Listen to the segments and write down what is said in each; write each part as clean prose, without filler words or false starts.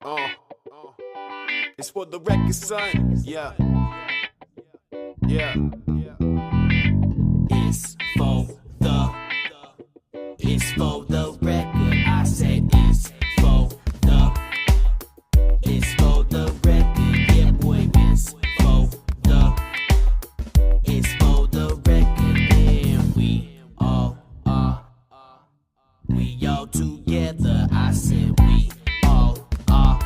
Uh, it's for the record, son. Yeah. Yeah. It's for the. It's for the record. I said it's for the. It's for the record. Yeah, boy. It's for the. It's for the record. And we all are. We all together. I said we all are.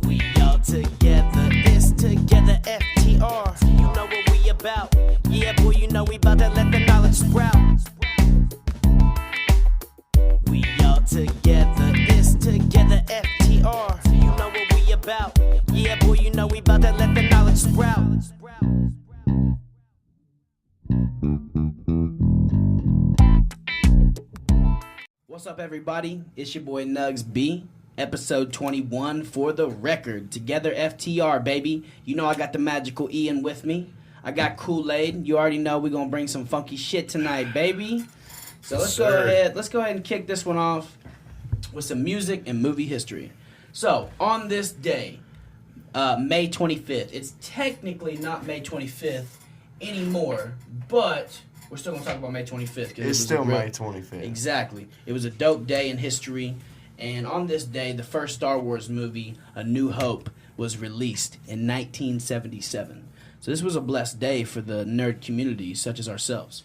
We all together. It's together FTR. You know what we about. Yeah, boy, you know we about to let the knowledge sprout. We all together. It's together FTR. You know what we about. Yeah, boy, you know we about to let the knowledge sprout. What's up, everybody? It's your boy Nugs B. Episode 21 for the record. Together FTR, baby. You know I got the magical Ian with me. I got Kool-Aid. You already know we're gonna bring some funky shit tonight, baby. So let's go ahead and kick this one off with some music and movie history. So on this day, May 25th. It's technically not May 25th anymore, but we're still gonna talk about May 25th. It's still May 25th. Exactly. It was a dope day in history. And on this day, the first Star Wars movie, A New Hope, was released in 1977. So this was a blessed day for the nerd community, such as ourselves.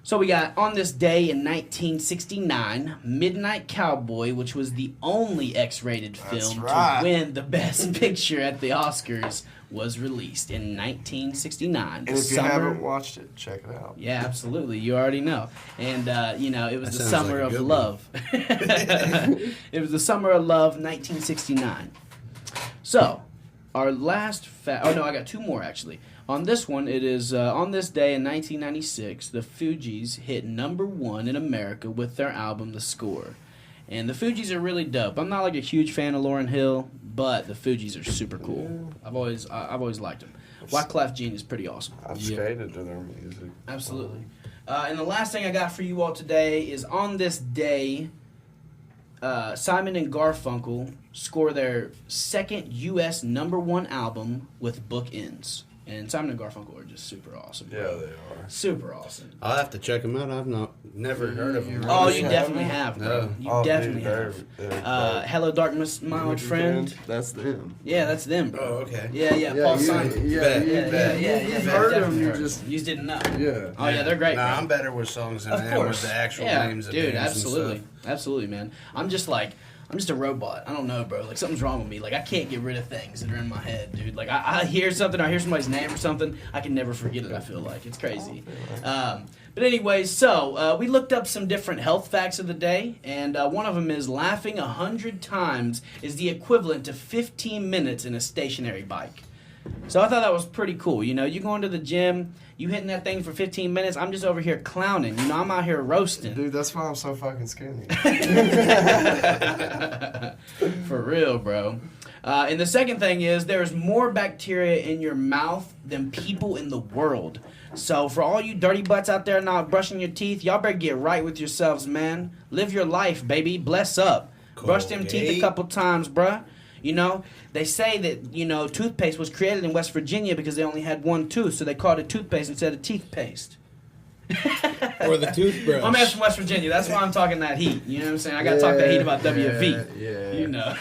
So we got, on this day in 1969, Midnight Cowboy, which was the only X-rated film to win the Best Picture at the Oscars, was released in 1969. And if you haven't watched it, check it out. Yeah, absolutely. You already know. And, it was the summer of love. It was the summer of love, 1969. So, our last I got two more, actually. On this one, it is, on this day in 1996, the Fugees hit #1 in America with their album, The Score. And the Fugees are really dope. I'm not like a huge fan of Lauryn Hill, but the Fugees are super cool. I've always liked them. Wyclef Jean is pretty awesome. I've skated to their music. Absolutely. And the last thing I got for you all today is on this day, Simon and Garfunkel score their second U.S. #1 album with Bookends. And Simon and Garfunkel are just super awesome. Yeah, they are. Super awesome. I'll have to check them out. I've never heard of them. Oh, you definitely have, bro. No. You definitely have. Hello, Darkness, my old friend. That's them. Yeah, that's them, bro. Oh, okay. Yeah, Paul Simon. Yeah. You've heard them, you just didn't know. Yeah. Oh, yeah, they're great, Nah, bro. I'm better with songs than Of I am with course. the actual Yeah, names of dude, bands absolutely. and stuff. Absolutely, man. I'm just a robot. I don't know, bro. Like, something's wrong with me. Like, I can't get rid of things that are in my head, dude. Like, I hear something, I hear somebody's name or something, I can never forget it, I feel like. It's crazy. But anyways, so, we looked up some different health facts of the day, and one of them is laughing 100 times is the equivalent to 15 minutes in a stationary bike. So I thought that was pretty cool. You know, you going to the gym, you hitting that thing for 15 minutes, I'm just over here clowning. You know, I'm out here roasting. Dude, that's why I'm so fucking skinny. For real, bro. And the second thing is there's more bacteria in your mouth than people in the world. So for all you dirty butts out there not brushing your teeth, y'all better get right with yourselves, man. Live your life, baby. Bless up. Brush them teeth a couple times, bruh. You know, they say that, toothpaste was created in West Virginia because they only had one tooth, so they called it toothpaste instead of teeth paste. Or the toothbrush. I'm from West Virginia. That's why I'm talking that heat. You know what I'm saying? I got to talk that heat about WV. Yeah. You know.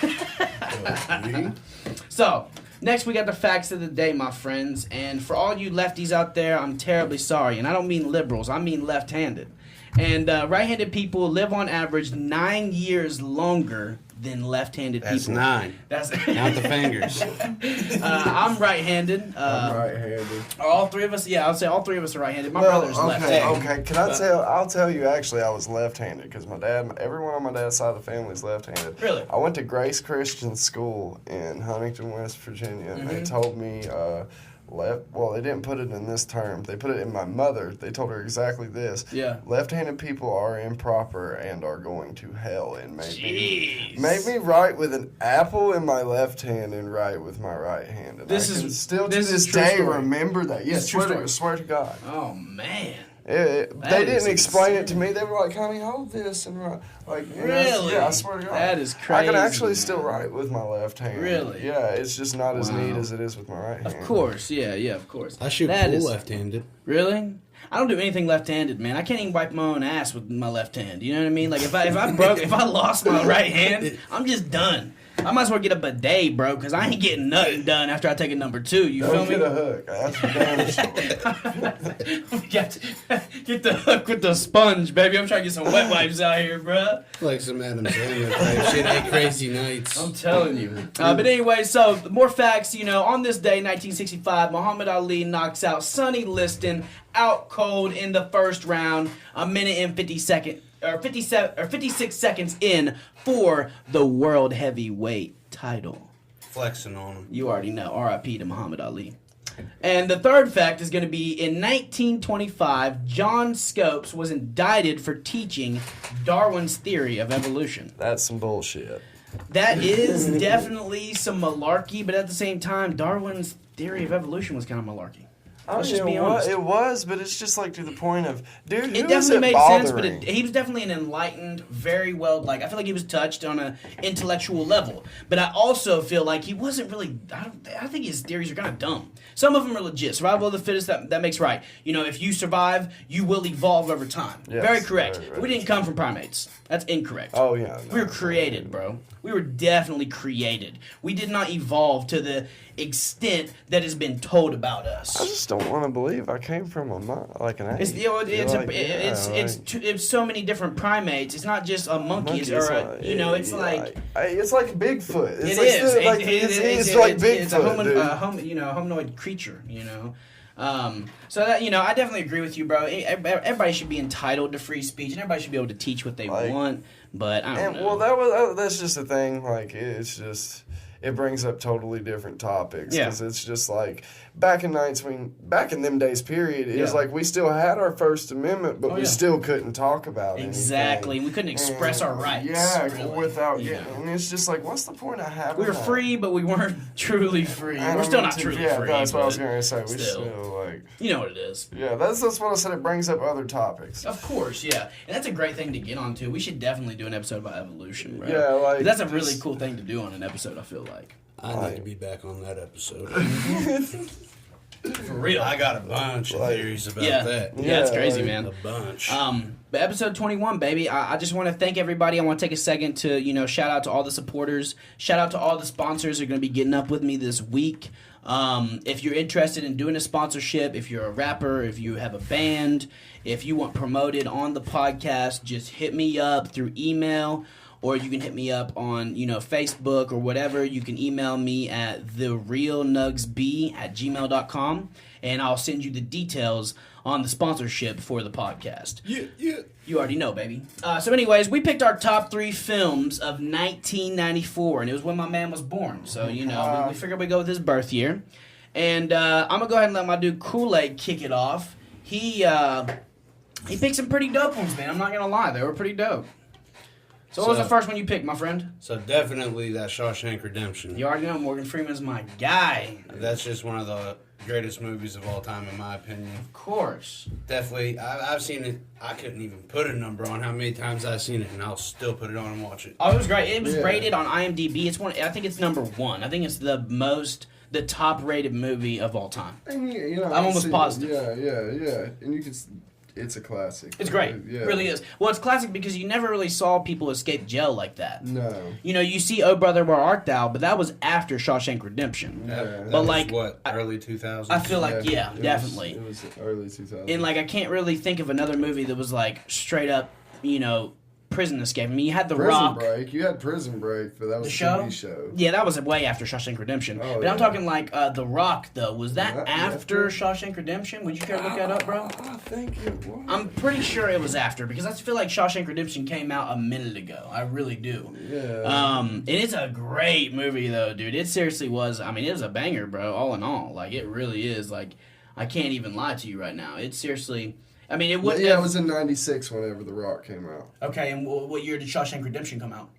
So, next we got the facts of the day, my friends. And for all you lefties out there, I'm terribly sorry. And I don't mean liberals. I mean left-handed. And right-handed people live on average 9 years longer than left-handed That's people. 9. That's Count the fingers. I'm right-handed. I'm right-handed. All three of us, I would say all three of us are right-handed. My brother's left-handed. Okay. I'll tell you, actually, I was left-handed because everyone on my dad's side of the family is left-handed. Really? I went to Grace Christian School in Huntington, West Virginia, and they told me they didn't put it in this term. They put it in my mother. They told her exactly this. Yeah. Left-handed people are improper and are going to hell, and made me write with an apple in my left hand and write with my right hand. And This I can is still to this this is true day story. remember that. Yes, This is true story. swear to God. Oh, man. They That is didn't explain it to insane. me. They were like, "Honey, hold this," and like, Really? yeah, I swear to God, That is I can crazy, actually still man. write with my left hand. Really? Yeah, it's just not as Wow. neat as it is with my right hand. Of course, yeah, of course. I shoot That pool is- left-handed. Really? I don't do anything left-handed, man. I can't even wipe my own ass with my left hand. You know what I mean? Like if I lost my right hand, I'm just done. I might as well get a bidet, bro, because I ain't getting nothing done after I take a number 2. You Don't feel get me? a hook. That's for damn sure. Get the hook with the sponge, baby. I'm trying to get some wet wipes out here, bro. Like some Adam Sandler type shit. Ain't crazy nights. I'm telling you. But anyway, so more facts. On this day, 1965, Muhammad Ali knocks out Sonny Liston out cold in the first round, a minute and 56 seconds in for the world heavyweight title. Flexing on him. You already know. R.I.P. to Muhammad Ali. And the third fact is going to be in 1925, John Scopes was indicted for teaching Darwin's theory of evolution. That's some bullshit. That is definitely some malarkey, but at the same time, Darwin's theory of evolution was kind of malarkey. Let's just be honest. It was, but it's just like to the point of, dude, It who is definitely it made bothering? sense, but he was definitely an enlightened, very well, I feel like he was touched on an intellectual level. But I also feel like he wasn't really, I think his theories are kind of dumb. Some of them are legit. Survival of the fittest, that makes right. If you survive, you will evolve over time. Yes, very correct. very, But we didn't come from primates. That's incorrect. Oh, yeah. No, We were created, bro. We were definitely created. We did not evolve to the extent that has been told about us. I just don't want to believe I came from an ape. It's so many different primates. It's not just a monkey It's like Bigfoot. It's like Bigfoot. It's a hominoid creature. So that I definitely agree with you, bro. Everybody should be entitled to free speech, and everybody should be able to teach what they want. But I don't know. Well, that's just the thing. Like, it's just, it brings up totally different topics. Yeah. Because it's just like, back in them days, period, it was Yeah. like we still had our First Amendment, but we yeah. still couldn't talk about it. Exactly. We couldn't express our rights. Yeah, really. without Yeah. getting. And it's just like, what's the point of having We were that? free, but we weren't truly free. And We're I still mean, not truly yeah, free. that's what I was but going to say. We still. still, like... You know what it is. Yeah, that's what I said. It brings up other topics. Of course, yeah. And that's a great thing to get onto. We should definitely do an episode about evolution, bro. Yeah, like... That's a really cool thing to do on an episode, I feel like. I need to be back on that episode. For real. I got a bunch of theories about that. Yeah, it's crazy, like, man. A bunch. But episode 21, baby, I just want to thank everybody. I want to take a second to, shout out to all the supporters. Shout out to all the sponsors who are going to be getting up with me this week. If you're interested in doing a sponsorship, if you're a rapper, if you have a band, if you want promoted on the podcast, just hit me up through email, or you can hit me up on, Facebook or whatever. You can email me at therealnugsb@gmail.com, and I'll send you the details on the sponsorship for the podcast. Yeah. You already know, baby. So anyways, we picked our top 3 films of 1994, and it was when my man was born. So, we figured we'd go with his birth year. And I'm going to go ahead and let my dude Kool-Aid kick it off. He picked some pretty dope ones, man. I'm not going to lie. They were pretty dope. So what was the first one you picked, my friend? So definitely that Shawshank Redemption. You already know Morgan Freeman's my guy. That's just one of the greatest movies of all time, in my opinion. Of course. Definitely. I've seen it. I couldn't even put a number on how many times I've seen it, and I'll still put it on and watch it. Oh, it was great. It was rated on IMDb. I think it's number 1. I think it's the top rated movie of all time. And I'm almost positive. Yeah. And you can... It's a classic. It's great. Yeah. It really is. Well, it's classic because you never really saw people escape jail like that. No. You see Oh Brother, Where Art Thou, but that was after Shawshank Redemption. That But, was like, early 2000s? I feel like, It definitely. was early 2000s. And, I can't really think of another movie that was, straight up, prison escape. I mean, you had The Prison Rock. Break. You had Prison Break, but that was The a show? TV show. Yeah, that was way after Shawshank Redemption. Oh, but yeah. I'm talking The Rock, though. Was that Yeah, after Shawshank Redemption? Would you care to look that up, bro? I think it was. I'm pretty sure it was after, because I feel like Shawshank Redemption came out a minute ago. I really do. Yeah. And it's a great movie, though, dude. It seriously was. I mean, it was a banger, bro, all in all. It really is. I can't even lie to you right now. It's seriously... I mean, it would. Yeah, it was in '96 whenever The Rock came out. Okay, and what year did Shawshank Redemption come out?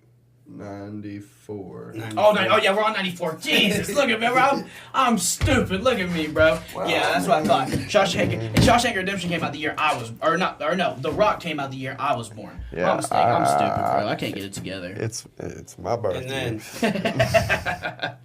94. Oh, yeah, we're on 94. Jesus, look at me, bro. I'm stupid. Look at me, bro. Wow. Yeah, that's what I thought. Shawshank Redemption came out the year I was, no, The Rock came out the year I was born. Yeah, I'm mistaken. I'm stupid, bro. I can't get it together. It's my birthday. And then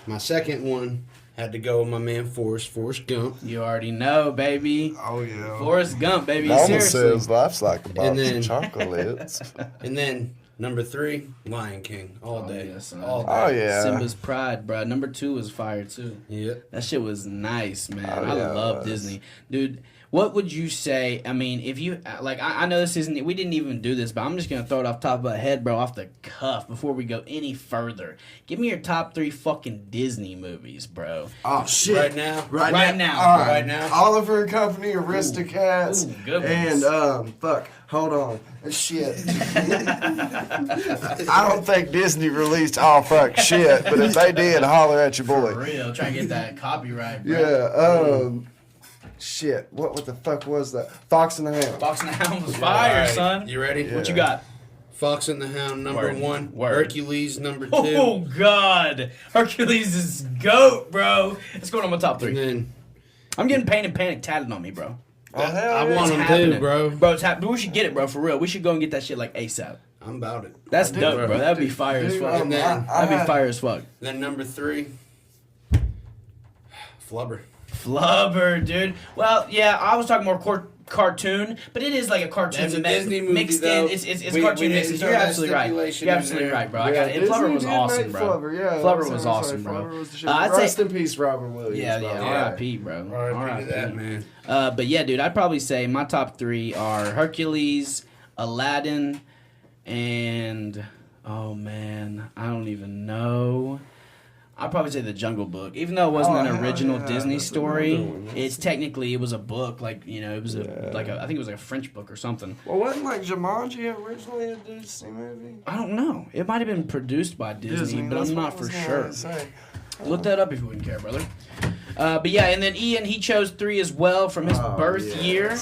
my second one had to go with my man Forrest Gump. You already know, baby. Oh yeah. Forrest Gump, baby. Mama Seriously. says life's like a box And then- of chocolates. And then number 3, Lion King, all day. yes, all day. Oh yeah. Simba's Pride, bro. Number 2 was fire too. Yep. That shit was nice, man. Oh, I yeah, it love was. Disney, dude. What would you say? I mean, if you like, I know this isn't. We didn't even do this, but I'm just gonna throw it off top of my head, bro, off the cuff. Before we go any further, give me your top 3 fucking Disney movies, bro. Oh shit. Right now? Right now. All right. Right now? Oliver and Company, Aristocats, Ooh, good ones. and fuck. Hold on. Shit. I don't think Disney released all fuck shit, but if they did, holler at your For boy. real, try and get that copyright, bro. Yeah. Shit. What the fuck was that? Fox and the Hound. Fox and the Hound was fire, Alright, son. You ready? Yeah. What you got? Fox and the Hound, number Word. 1. Word. Hercules, number 2. Oh God, Hercules is goat, bro. Let's go on my top 3. And then I'm getting Pain and Panic tatted on me, bro. Oh, hell I yeah. want It's them happening. too, bro. Bro, it's happening. We should get it, bro, for real. We should go and get that shit like ASAP. I'm about it. That's Dude, dope, bro. That'd be fire as Dude, fuck. And then- That'd be fire as fuck. Then number 3, Flubber. Flubber, dude. Well, yeah, I was talking more cartoon, but it is like a cartoon That's a mi- Disney movie, mixed though. in. It's We cartoon didn't mixed. throw You're that absolutely right. stipulation You're in absolutely there. right, bro. I Yeah, got it. And Disney Flubber was did awesome, make bro. Flubber, yeah, Flubber that's was what I'm awesome, saying. bro. Flubber was the shit. I'd Rest say- in peace, Robin Williams. Yeah, by the way. R.I.P., bro. R.I.P. to that, man. But yeah, dude, I'd probably say my top 3 are Hercules, Aladdin, and oh man, I don't even know. I'd probably say The Jungle Book, even though it wasn't an hell original yeah, Disney that's story. another one. It's technically it was a book, like it was Yeah. I think it was like a French book or something. Well, wasn't like Jumanji originally a Disney movie? I don't know. It might have been produced by Disney, but that's I'm what not I for was gonna sure. say. Look that up if you wouldn't care, brother. But yeah, and then Ian, he chose 3 as well from his Oh, birth yes. year.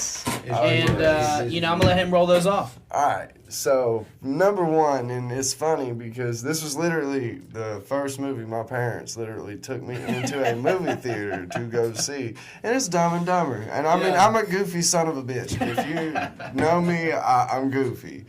Oh, And, yes. I'm going to let him roll those off. All right, so number 1, and it's funny because this was literally the first movie my parents literally took me into a movie theater to go see, and it's Dumb and Dumber. And I mean, Yeah. I'm a goofy son of a bitch. If you know me, I'm goofy.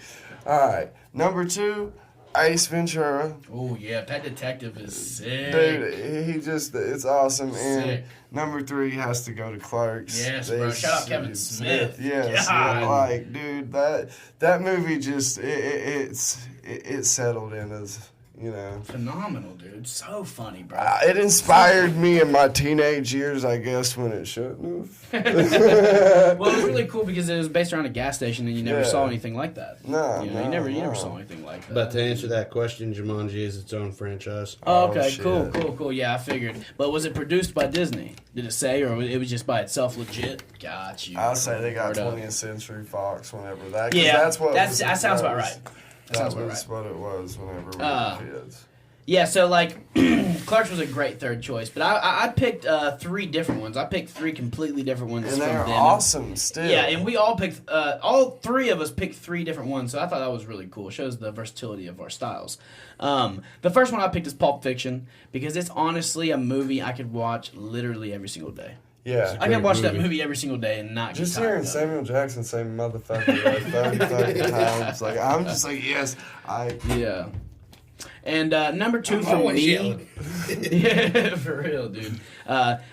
All right, number 2, Ace Ventura. Oh, yeah, Pet Detective is sick. Dude, he just, it's awesome. And Sick. number 3 has to go to Clerks. Yes, bro. Shout out Kevin Smith. Yes, God. yeah, like, dude, that movie just, it settled in us, you know. Phenomenal, dude. So funny, bro. It inspired me in my teenage years, I guess, when it shouldn't have. Well, it was really cool because it was based around a gas station, and you never Yeah. saw anything like that. No, you no, never no. saw anything like that. But to answer that question, Jumanji is its own franchise. Oh, Oh, okay, shit. cool. Yeah, I figured. But was it produced by Disney? Did it say, or it was just by itself legit? Got you. I'll say they got Word up. 20th Century Fox whenever that. 'Cause Yeah, that's what that was- sounds about was- right. That That sounds was about right. what it was whenever we Uh, were kids. Yeah, so like Clerks was a great third choice, but I picked 3 different ones. I picked 3 completely different ones And from they're them. awesome still. Yeah, and we all picked, all 3 of us picked 3 different ones, so I thought that was really cool. It shows the versatility of our styles. The first one I picked is Pulp Fiction, because it's honestly a movie I could watch literally every single day. Yeah. I can watch that movie. movie every single day and not get Just tired hearing of it. Samuel Jackson say motherfucker like 30 fucking times, like I'm just like, yes, Yeah. And number 2 I'm for always me... yelling. Yeah, for real, dude.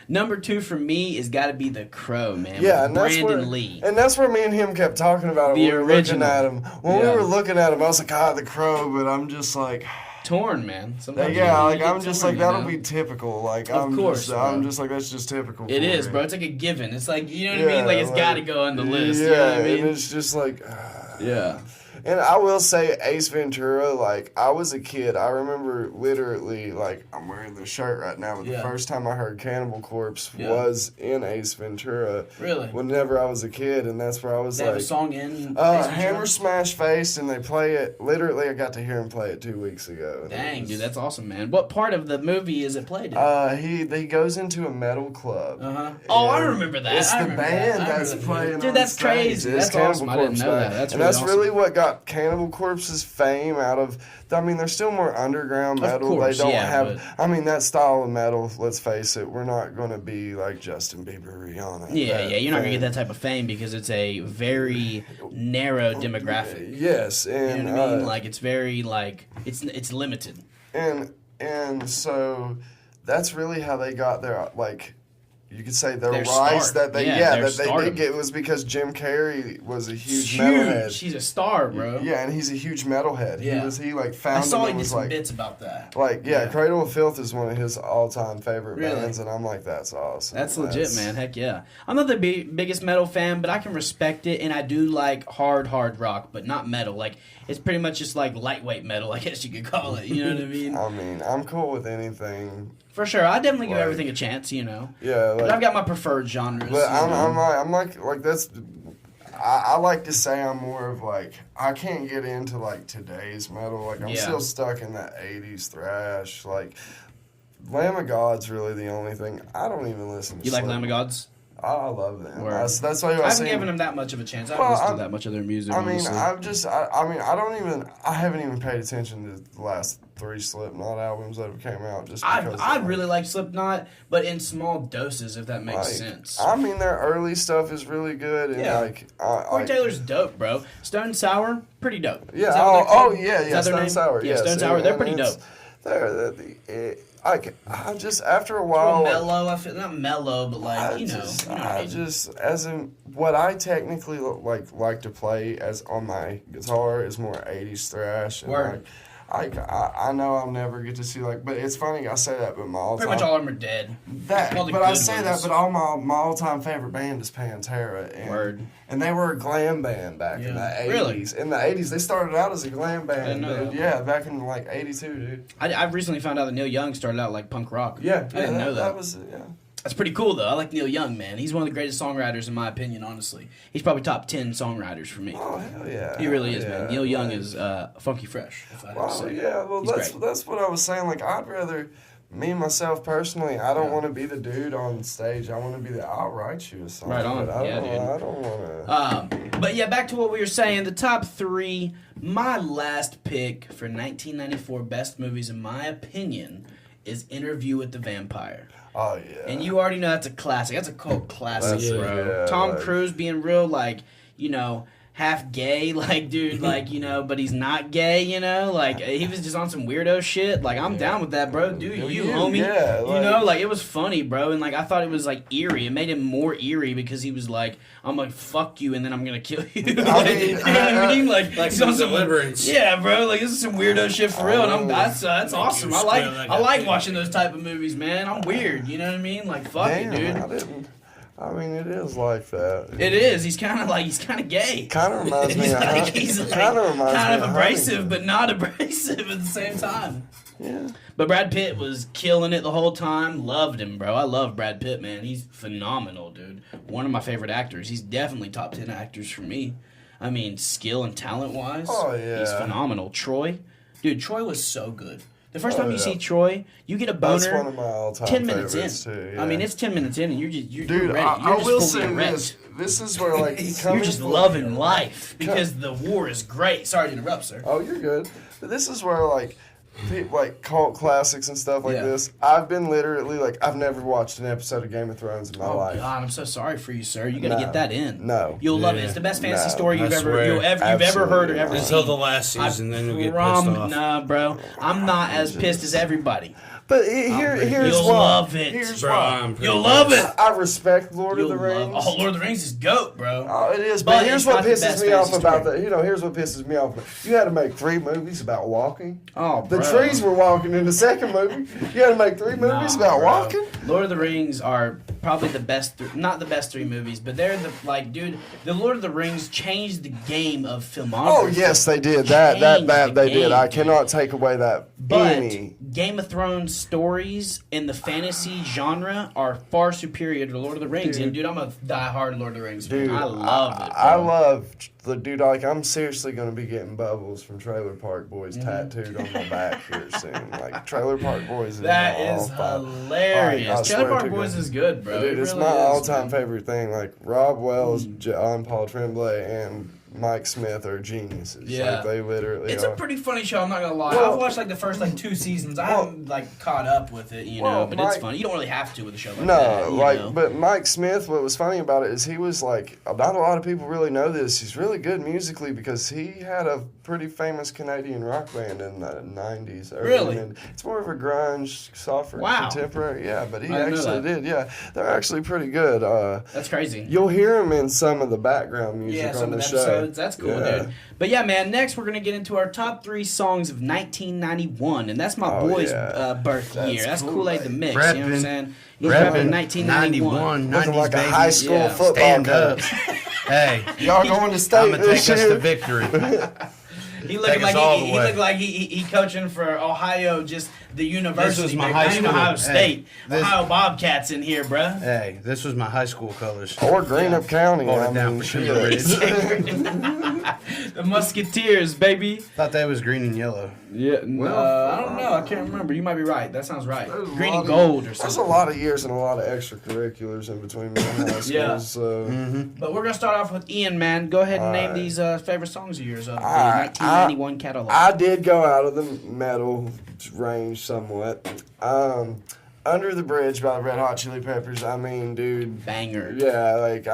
Number 2 for me is got to be The Crow, man. Yeah, with and that's Brandon where Lee. and that's where me and him kept talking about it. The when we were looking original. at him. When Yeah. we were looking at him, I was like, The Crow, but I'm just like, Torn, man. Sometimes yeah, you like get I'm just torn, like you that'll know? be typical. Like Of course, I'm bro. just like that's just typical. It for is, me. bro. It's like a given. It's like, you know what I mean? Like, it's got to go on the list. Yeah, You know what I mean? and it's just like, Yeah. And I will say, Ace Ventura, like, I was a kid. I remember literally, like, I'm wearing the shirt right now, but Yeah. the first time I heard Cannibal Corpse Yeah. was in Ace Ventura. Really? Whenever I was a kid, and that's where I was They have a like, song in Ace Hammer Ventura? Smash Face, and they play it. Literally, I got to hear him play it 2 weeks ago. and it Dang, was- dude, that's awesome, man. What part of the movie is it played in? he goes into a metal club. Uh-huh. Oh, I And remember that. It's I the remember band that. I that's remember that. playing. Dude, on that's stage. crazy. It's That's awesome. Cannibal I didn't Corpse know band. that. That's and really that's awesome. really what got got Cannibal Corpse's fame out of. I mean, they're still more underground metal. course, they don't yeah, have. I mean, that style of metal. Let's face it, we're not going to be like Justin Bieber, Rihanna. Yeah, you're not gonna get that type of fame because it's a very narrow demographic. Yes, You and know what I mean? Like it's very like it's limited. and so that's really how they got their like. You could say their Their rise start. that they their that they stardom. did get was because Jim Carrey was a huge metalhead. He's a star, bro. Yeah, and he's a huge metalhead. Yeah. He like I found saw him he and did was some like bits about that. yeah, Cradle of Filth is one of his all-time favorite Really? bands, and I'm like, that's awesome. That's legit, man. Heck yeah. I'm not the biggest metal fan, but I can respect it, and I do like hard rock, but not metal. Like, it's pretty much just like lightweight metal, I guess you could call it. You know what I mean? I mean, I'm cool with anything. For sure. I definitely give Like- everything a chance, you know. Yeah, But like, I've got my preferred genres. but you I'm know. like that's. I like to say I'm more of like I can't get into like today's metal. Like I'm Yeah. still stuck in that '80s thrash. Like Lamb of God's really the only thing I don't even listen to. You like Slipknot. Lamb of Gods? I love them. Word. That's why I I was haven't saying. given them that much of a chance. I Well, haven't listened to I'm- that much of their music, I mean, honestly. I haven't even paid attention to the last 3 Slipknot albums that have came out. Just because I really like Slipknot, but in small doses, if that makes like, sense. I mean, their early stuff is really good, and Yeah. like, Corey Taylor's dope, bro. Stone Sour, pretty dope. yeah, Is that what they're called? yeah, Is that their Stone name? Sour, Yeah, yes, Stone Sour, they're and pretty it's- dope. I just after a Well, while, like, mellow, I feel not mellow, but like I you know, just, you know what I I mean. just as in what I technically like to play as on my guitar is more '80s thrash. And Word. I know I'll never get to see but it's funny I say that, but my all Pretty time much all of them are dead. that, all the but I good say ones. that, but all my all time favorite band is Pantera. And, Word. And they were a glam band back in the Yeah. '80s. Really? In the '80s, they started out as a glam band. didn't know dude. that. Yeah, back in like '82, dude. I recently found out that Neil Young started out like punk rock. Yeah, I didn't know that. That was That's pretty cool though. I like Neil Young, man. He's one of the greatest songwriters in my opinion. Honestly, he's probably top 10 songwriters for me. Oh hell yeah. He really is, Yeah, man. Neil Young like- is funky fresh. If I had to Wow, say. yeah, well, He's great. that's what I was saying. Like, I'd rather, me, myself, personally, I don't want to be the dude on stage. I want to be I'll write you a song. Right on. But I Yeah, don't, dude. I don't want to. But yeah, back to what we were saying. The top 3. My last pick for 1994 best movies, in my opinion, is Interview with the Vampire. Oh, yeah. And you already know that's a classic. That's a cult classic, That's bro. yeah, Tom like- Cruise being real, like, you know, half gay, like, dude, like, you know, but he's not gay, you know? Like, he was just on some weirdo shit. Like, I'm down with that, bro. Do you, homie? yeah, You know, like, it was funny, bro. And, like, I thought it was, like, eerie. It made him more eerie because he was like, I'm like, fuck you, and then I'm gonna kill you. Like, mean, you know what I mean? Like some on some- Deliverance. Yeah, bro. Like, this is some weirdo shit for real. And that's awesome. I like watching those type of movies, man. I'm weird. You know what I mean? Like, fuck Damn, it, dude. I didn't. I mean, it is like that. It is. He's kind of gay. Kind of reminds me He's of. like, Kind of reminds me kind of abrasive, Huntington. but not abrasive at the same time. Yeah. But Brad Pitt was killing it the whole time. Loved him, bro. I love Brad Pitt, man. He's phenomenal, dude. One of my favorite actors. He's definitely top 10 actors for me. I mean, skill and talent wise. Oh, yeah. He's phenomenal. Troy, dude. Troy was so good. The first Oh, time you yeah. see Troy, you get a boner. That's one of my all-time 10 minutes in. favorites, too. Yeah. I mean, it's 10 minutes in, and you're Dude, ready. I You're just will fully say erect. this. This is where, like, You're just loving life because the war is great. Sorry to interrupt, sir. Oh, you're good. But this is where, like cult classics and stuff like Yeah. this. I've been literally, like, I've never watched an episode of Game of Thrones in my Oh life. God, I'm so sorry for you, sir. You got to No. get that in. No. You'll love it. Yeah. It's the best fantasy No. story I you've swear. ever heard or ever Absolutely. Until seen. the last season, then you'll get pissed off. Nah, bro. I'm not as pissed as everybody. But here's You'll why. love it. Here's Bro, why. I'm pretty You'll love pissed. it. I respect Lord You'll of the Rings. love. Oh, Lord of the Rings is goat, bro. Oh, it is, But but here's it's what not the pisses best me off fantasy about story. that. You know, here's what pisses me off. You had to make 3 movies about walking. Oh, The bro. trees were walking in the second movie. You had to make 3 movies Nah, about bro. walking. Lord of the Rings are probably the best, not the best 3 movies, but they're dude, the Lord of the Rings changed the game of filmography. Oh yes, they did. That Changed the they did. game, I dude. cannot take away that. But any. Game of Thrones stories in the fantasy genre are far superior to Lord of the Rings. Dude. And dude, I'm a diehard Lord of the Rings fan. Dude, I love it. I bro. love the dude. Like, I'm seriously gonna be getting Bubbles from Trailer Park Boys Mm-hmm. tattooed on my back here soon. Like, Trailer Park Boys is That my is all-time- hilarious. I Trailer swear Park to Boys God. is good, bro. Dude, It it's really my is, all-time man. favorite thing. Like Rob Wells, John Paul Tremblay, and Mike Smith are geniuses. Yeah. Like, they literally It's are. a pretty funny show. I'm not gonna lie. Well- I've watched like the first like 2 seasons. I haven't like caught up with it, you know. Well, But it's Mike- funny. You don't really have to with a show like No, that. like, you know? but Mike Smith, what was funny about it is he was like, not a lot of people really know this. He's really good musically because he had a pretty famous Canadian rock band in the 90s. Really? And it's more of a grunge, softer, Wow. contemporary. Yeah, but he I didn't know actually that. did. Yeah, they're actually pretty good. That's crazy. You'll hear him in some of the background music Yeah, on some the of the show. episodes. That's cool, Yeah. dude. But yeah, man, next we're going to get into our top 3 songs of 1991. And that's my Oh, boy's yeah. birth That's year. That's cool, Kool-Aid the mate. Mix. You know what I'm Reppin'. saying? He's repping 1991. 91, Looking 90s, like a baby. high school Yeah. football Stand coach. up. Hey, Y'all going to I'm state going to take this us year? to victory. He looked Take like us all the he way. looked like he coaching for Ohio, just the university. This was my baby. high Not even school. Ohio Hey, State. this- Ohio Bobcats in here, bruh. Hey, this was my high school colors. Or Greenup County. Hold I it down mean, for shit. Timber Ridge. The Musketeers, baby. Thought that was green and yellow. Yeah, Well, I don't know. I can't remember. You might be right. That sounds right. There's a Green lot and of- gold or There's something. a lot of years and a lot of extracurriculars in between me and high school. Yeah. So. But we're gonna start off with Ian, man. Go ahead and name Alright. these favorite songs of yours of the Alright, 1991 catalog. I did go out of the metal range somewhat. Under the Bridge by the Red Hot Chili Peppers. I mean, dude. Banger. Yeah, like,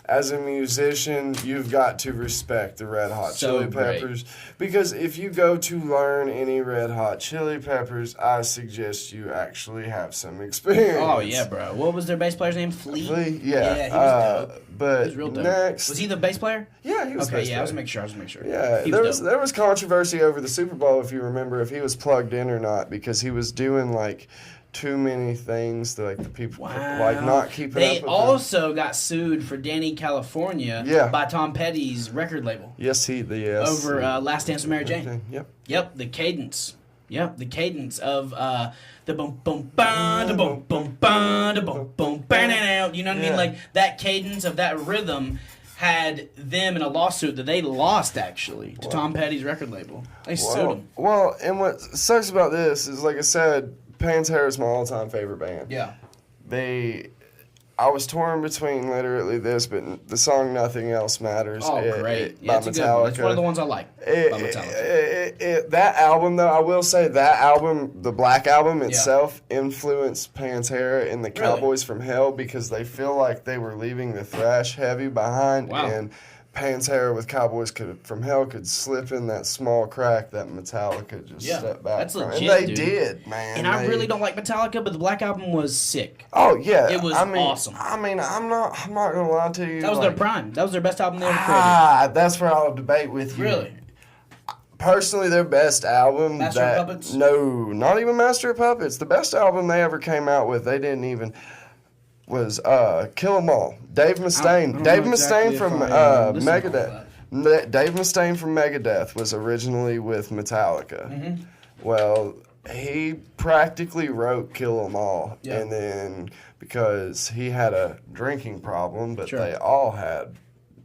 as a musician, you've got to respect the Red Hot So Chili great. Peppers. Because if you go to learn any Red Hot Chili Peppers, I suggest you actually have some experience. Oh yeah, bro. What was their bass player's name? Flea. Flea? Yeah. Yeah, he was dope. But He was real dope. next. Was he the bass player? Yeah, he was Okay, bass yeah. I was player. making sure. I was making sure. Yeah, He there was was there was controversy over the Super Bowl, if you remember, if he was plugged in or not, because he was doing like too many things that like the people like not keeping They up with also got sued for Danny California Yeah. by Tom Petty's record label Yes, yes. over Last Dance with Mary Jane. Yep. Yep, the cadence. Yep, the cadence of the boom boom ba da boom boom ba da boom boom ba da. You know what I mean? Yeah. Like that cadence of that rhythm had them in a lawsuit that they lost actually to Tom Petty's record label. They sued him. Well, and what sucks about this is, like I said, Pantera is my all-time favorite band. Yeah. I was torn between literally this, but the song "Nothing Else Matters." Oh, great! by Yeah, it's a good one. It's one of the Metallica. ones I like. By Metallica. That album, though, I will say that album, the Black Album itself, influenced Pantera and the Cowboys from Hell because they feel like they were leaving the thrash heavy behind, Wow. and Pantera with Cowboys from Hell could slip in that small crack that Metallica just Yeah, stepped back that's from. legit, And they dude. did, man. And I They- really don't like Metallica, but the Black Album was sick. Oh yeah, It was I mean, awesome. I mean, I'm not gonna lie to you. That was like, their prime. That was their best album they ever created. That's where I'll debate with you. Really? Personally, their best album. Master of Puppets? No, not even Master of Puppets. The best album they ever came out with, they didn't even. Was Kill 'Em All. Dave I Mustaine. don't Dave know Mustaine exactly from if I listened to all Megadeth. Dave Mustaine from Megadeth was originally with Metallica. Mm-hmm. Well, he practically wrote Kill 'Em All. Yeah. And then because he had a drinking problem, but Sure. they all had.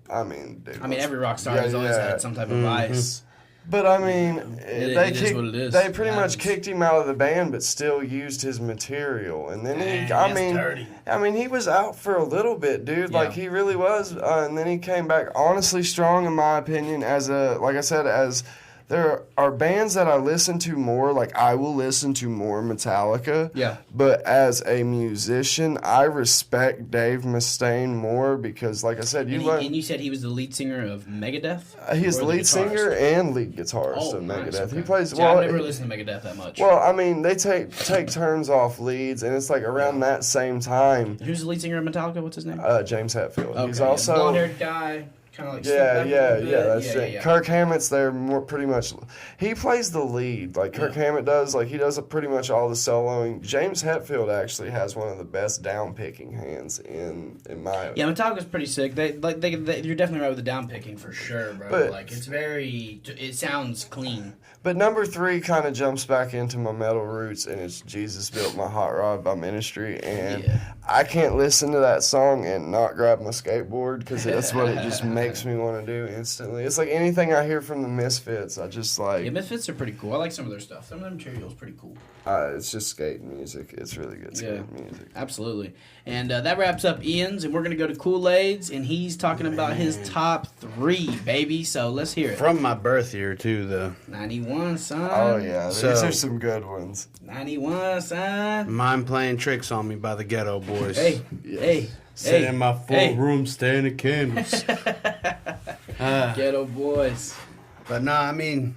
I mean, dude, I mean, let's- every rock star yeah, has always yeah. had some type of vice. But I mean, It is what it is. they pretty It much happens. kicked him out of the band, but still used his material. And then Dang, he, that's dirty. I mean, he was out for a little bit, dude. Yeah. Like he really was. And then he came back, honestly strong, in my opinion. Like I said, as there are bands that I listen to more. Like I will listen to more Metallica. Yeah. But as a musician, I respect Dave Mustaine more because, like I said, And you said he was the lead singer of Megadeth? he is Or the lead guitarist? singer and lead guitarist Oh, of nice, Megadeth. okay. He plays See, well. I've never listened to Megadeth that much. Well, I mean, they take turns off leads, and it's like around that same time. Who's the lead singer of Metallica? What's his name? James Hetfield. Okay, He's yeah. also blonde-haired guy, kind of like yeah, slicked back a yeah, little yeah. bit. That's it. yeah. Kirk Hammett's there more pretty much. He plays the lead, like Kirk Hammett does. Like he does pretty much all the soloing. James Hetfield actually has one of the best down picking hands in my. Yeah, Metallica's pretty sick. They you're definitely right with the down picking for sure, bro. But- like it sounds clean. But number 3 kind of jumps back into my metal roots, and it's Jesus Built My Hot Rod by Ministry. And Yeah. I can't listen to that song and not grab my skateboard because that's what it just makes me want to do instantly. It's like anything I hear from the Misfits, I just like. Yeah, Misfits are pretty cool. I like some of their stuff. Some of their material's pretty cool. It's just skating music. It's really good skating music. Absolutely. And that wraps up Ian's, and we're going to go to Kool-Aid's, and he's talking about his top 3, baby. So let's hear it. From my birth year, too, though. 91, son. Oh, yeah. These So- are some good ones. 91, son. Mind Playing Tricks on Me by the Ghetto Boys. Hey. Sit in my full room, standing candles. Ghetto Boys. But no, I mean,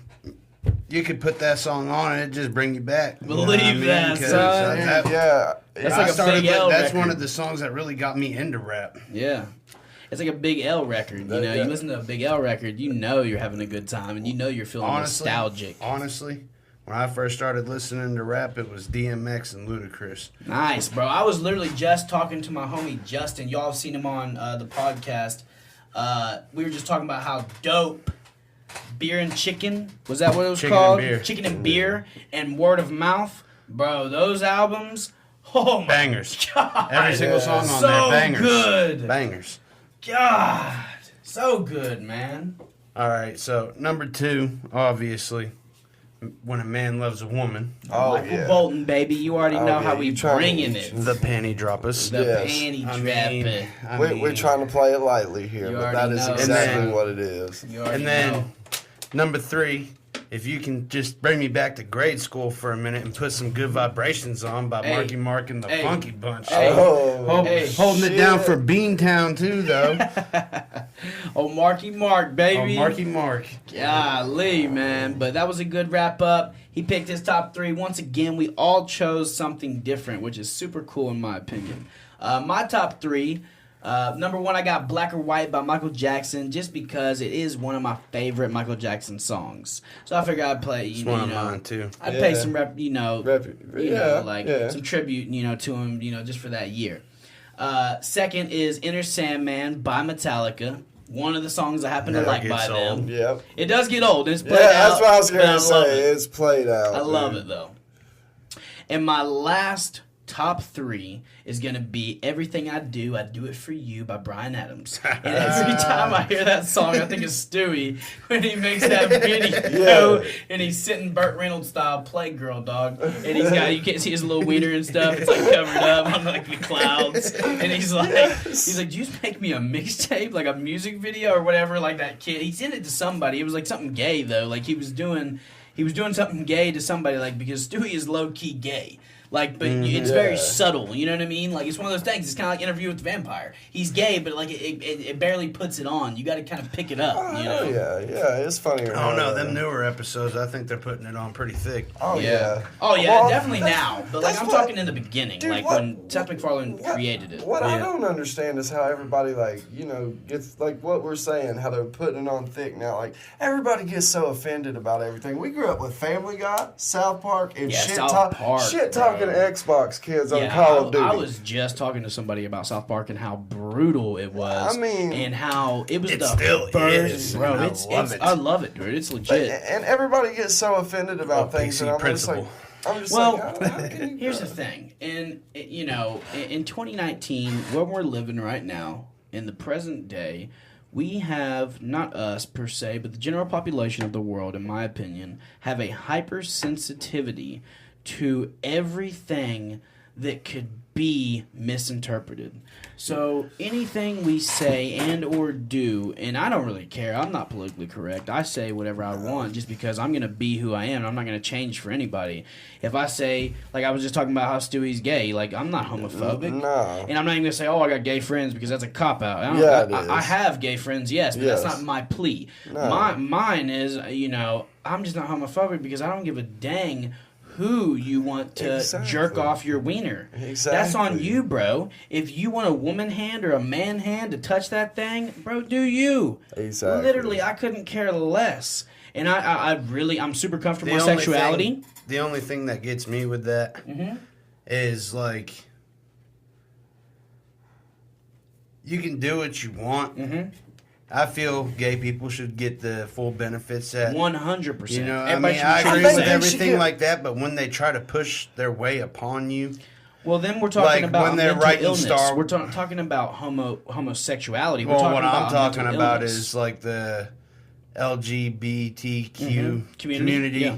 you could put that song on and it just bring you back. You know what Believe that, 'Cause, son. Yeah. That's like a started Big L that's record. one of the songs that really got me into rap. Yeah. It's like a Big L record. You know, Yeah. you listen to a Big L record, you know you're having a good time, and you know you're feeling nostalgic. Honestly, when I first started listening to rap, it was DMX and Ludacris. Nice, bro. I was literally just talking to my homie Justin. Y'all have seen him on the podcast. We were just talking about how dope Beer and Chicken, was that what it was Chicken called? and Beer. Chicken and Beer and Word of Mouth. Bro, those albums, oh my Bangers. God. Every single song on So there, bangers. good. Bangers. God. So good, man. All right, so number 2, obviously, When a Man Loves a Woman, Oh, Michael yeah. Bolton, baby. You already know yeah, how we you trying to- bringing it. The Panty Droppers. The Yes. panty I trapping. We're trying to play it lightly here, You but that already is know. exactly And then- what it is. You already And then know. number 3, if you can just bring me back to grade school for a minute and put some Good Vibrations on by Hey. Marky Mark and the Hey. Funky Bunch. Hey. Oh, Hey. Holding it down shit. for Beantown too, though. Oh, Marky Mark, Oh, baby. Marky Mark. Golly, man. But that was a good wrap up. He picked his top 3. Once again, we all chose something different, which is super cool in my opinion. My top 3, number 1, I got Black or White by Michael Jackson, just because it is one of my favorite Michael Jackson songs. So I figured I'd play, It's one of mine too. I'd Yeah. pay some some tribute, to him, just for that year. Second is Inner Sandman by Metallica. One of the songs I happen to Never like by gets them. old. Yep. It does get old. It's Yeah, played out. that's what I was but going to love say. it. It's played out. I love dude. it though. And my last top 3 is gonna be "Everything I Do It For You" by Bryan Adams. And every time I hear that song, I think of Stewie when he makes that video and he's sitting Burt Reynolds style Playgirl, dog. And you can't see his little wiener and stuff. It's like covered up on like the clouds. And he's like, "Do you make me a mixtape, like a music video or whatever?" Like that kid, he sent it to somebody. It was like something gay though. Like he was doing something gay to somebody, like, because Stewie is low key gay. Like, but it's very subtle, you know what I mean? Like, it's one of those things. It's kind of like Interview with the Vampire. He's gay, but like it barely puts it on. You got to kind of pick it up, you know? Yeah, it's funnier. I don't know, now. them newer episodes, I think they're putting it on pretty thick. Oh, yeah. Oh yeah, Well, definitely that's- now. But like that's I'm what- talking in the beginning, Dude, like what- when Seth MacFarlane created it. What I Yeah. don't understand is how everybody, gets, like, what we're saying, how they're putting it on thick now. Like, everybody gets so offended about everything. We grew up with Family Guy, South Park, and Yeah, shit, South Park, talking bro. Xbox kids on Yeah, Call of Duty. I was just talking to somebody about South Park and how brutal it was. I mean, and how it was it the still first, is, bro. and I It's love it. I love it, dude. It's legit. And everybody gets so offended about Oh, things, PC and I'm principle. just Well, like, how can you Here's the thing, in 2019, where we're living right now, in the present day, we have, not us per se, but the general population of the world, in my opinion, have a hypersensitivity to everything that could be misinterpreted. So anything we say and or do, and I don't really care, I'm not politically correct. I say whatever I want just because I'm going to be who I am. I'm not going to change for anybody. If I say, like I was just talking about how Stewie's gay, like I'm not homophobic. No. And I'm not even going to say, oh, I got gay friends, because that's a cop-out. Yeah, it I is. have gay friends, yes, but Yes. that's not my plea. No. Mine is, I'm just not homophobic because I don't give a dang who you want to Exactly. jerk off your wiener. Exactly. That's on you, bro. If you want a woman hand or a man hand to touch that thing, bro, do you. Exactly. Literally, I couldn't care less. And I'm super comfortable with my sexuality. The only thing that gets me with that is, like, you can do what you want. Mm-hmm. I feel gay people should get the full benefits that 100%. You know, Everybody should be I treated agree the with same. everything like that, but when they try to push their way upon you, Well, then we're talking Like, about when they're mental writing illness. Star- We're talking about homosexuality. We're Well, talking what about I'm talking mental about illness. is like the LGBTQ community yeah.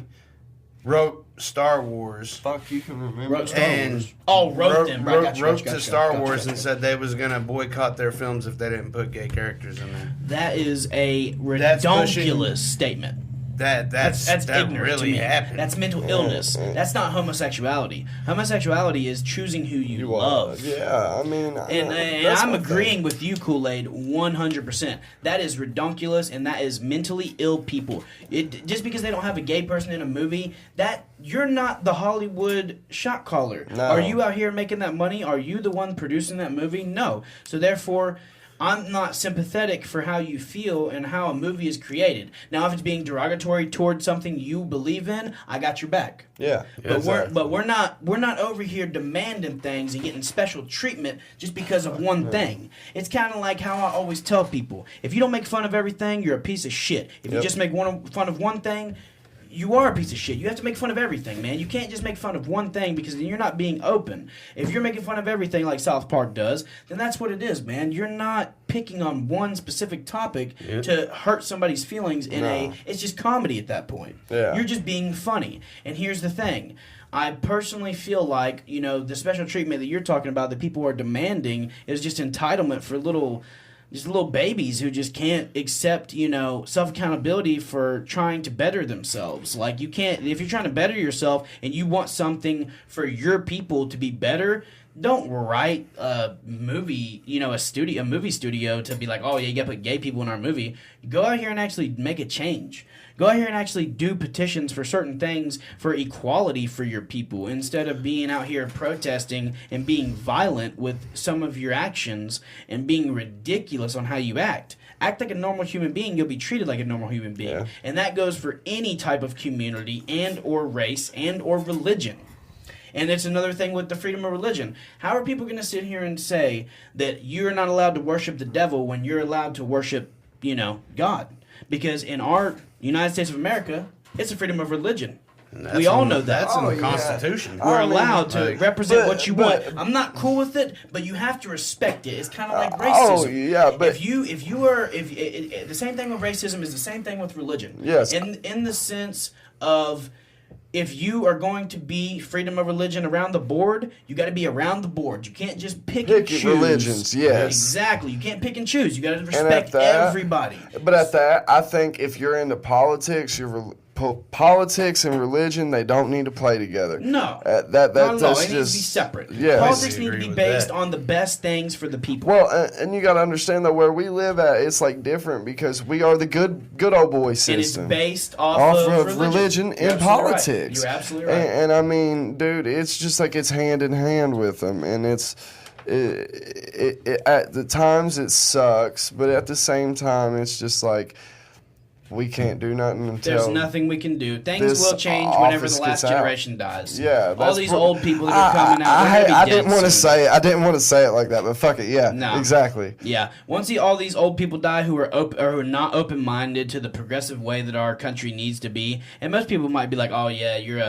wrote Star Wars. Fuck, you can remember. Wrote Star And Wars. Oh, wrote them. Right, gotcha, wrote gotcha, to gotcha, Star gotcha, Wars gotcha, and gotcha. said they was gonna boycott their films if they didn't put gay characters in there. That is a That's pushing- redonkulous statement. That's That's that ignorant really to me. happened. That's mental illness. That's not homosexuality. Homosexuality is choosing who you love. Yeah, I mean, And that's I'm my agreeing thing. with you, Kool-Aid, 100%. That is redonkulous, and that is mentally ill people. Just because they don't have a gay person in a movie, that you're not the Hollywood shot caller. No. Are you out here making that money? Are you the one producing that movie? No. So therefore, I'm not sympathetic for how you feel and how a movie is created. Now, if it's being derogatory towards something you believe in, I got your back. Yeah, But we're not over here demanding things and getting special treatment just because of one thing. It's kind of like how I always tell people: if you don't make fun of everything, you're a piece of shit. If you Yep. just make fun of one thing, you are a piece of shit. You have to make fun of everything, man. You can't just make fun of one thing because then you're not being open. If you're making fun of everything like South Park does, then that's what it is, man. You're not picking on one specific topic to hurt somebody's feelings it's just comedy at that point. Yeah. You're just being funny. And here's the thing. I personally feel like, the special treatment that you're talking about that people are demanding is just entitlement for little babies who just can't accept, self-accountability for trying to better themselves. Like, you can't, if you're trying to better yourself and you want something for your people to be better, don't write a movie, a movie studio to be like, oh, yeah, you gotta put gay people in our movie. Go out here and actually make a change. Go out here and actually do petitions for certain things for equality for your people instead of being out here protesting and being violent with some of your actions and being ridiculous on how you act. Act like a normal human being, you'll be treated like a normal human being. Yeah. And that goes for any type of community and or race and or religion. And it's another thing with the freedom of religion. How are people going to sit here and say that you're not allowed to worship the devil when you're allowed to worship, God? Because in our United States of America, it's a freedom of religion. We all know that. That's in the yeah. Constitution. We're I mean, allowed to represent what you want. but- I'm not cool with it, but you have to respect it. It's kind of like oh, racism. yeah, but- the same thing with racism is the same thing with religion. Yes. In the sense of, if you are going to be freedom of religion around the board, you got to be around the board. You can't just pick and choose. religions, yes. Exactly. You can't pick and choose. You got to at respect that- everybody. But at that, I think if you're into politics, politics and religion, they don't need to play together. No. That's Not at all. just It needs to be separate. Yes. Politics I need to agree be with based that. on the best things for the people. Well, and you got to understand though, where we live at, it's like different because we are the good old boy system. And it's based off of religion You're and absolutely right. politics. You're absolutely right. And I mean, dude, it's just like it's hand in hand with them, and it's at the times it sucks, but at the same time, it's just like we can't do nothing until There's nothing we can do. Things this will change whenever office the last gets out. generation dies. Yeah, all these pro- old people that are coming out. they're gonna be I dead didn't want to soon. say it. I didn't want to say it like that, but fuck it. Yeah, No. exactly. Yeah, once all these old people die who are who are not open-minded to the progressive way that our country needs to be, and most people might be like, "Oh yeah, you're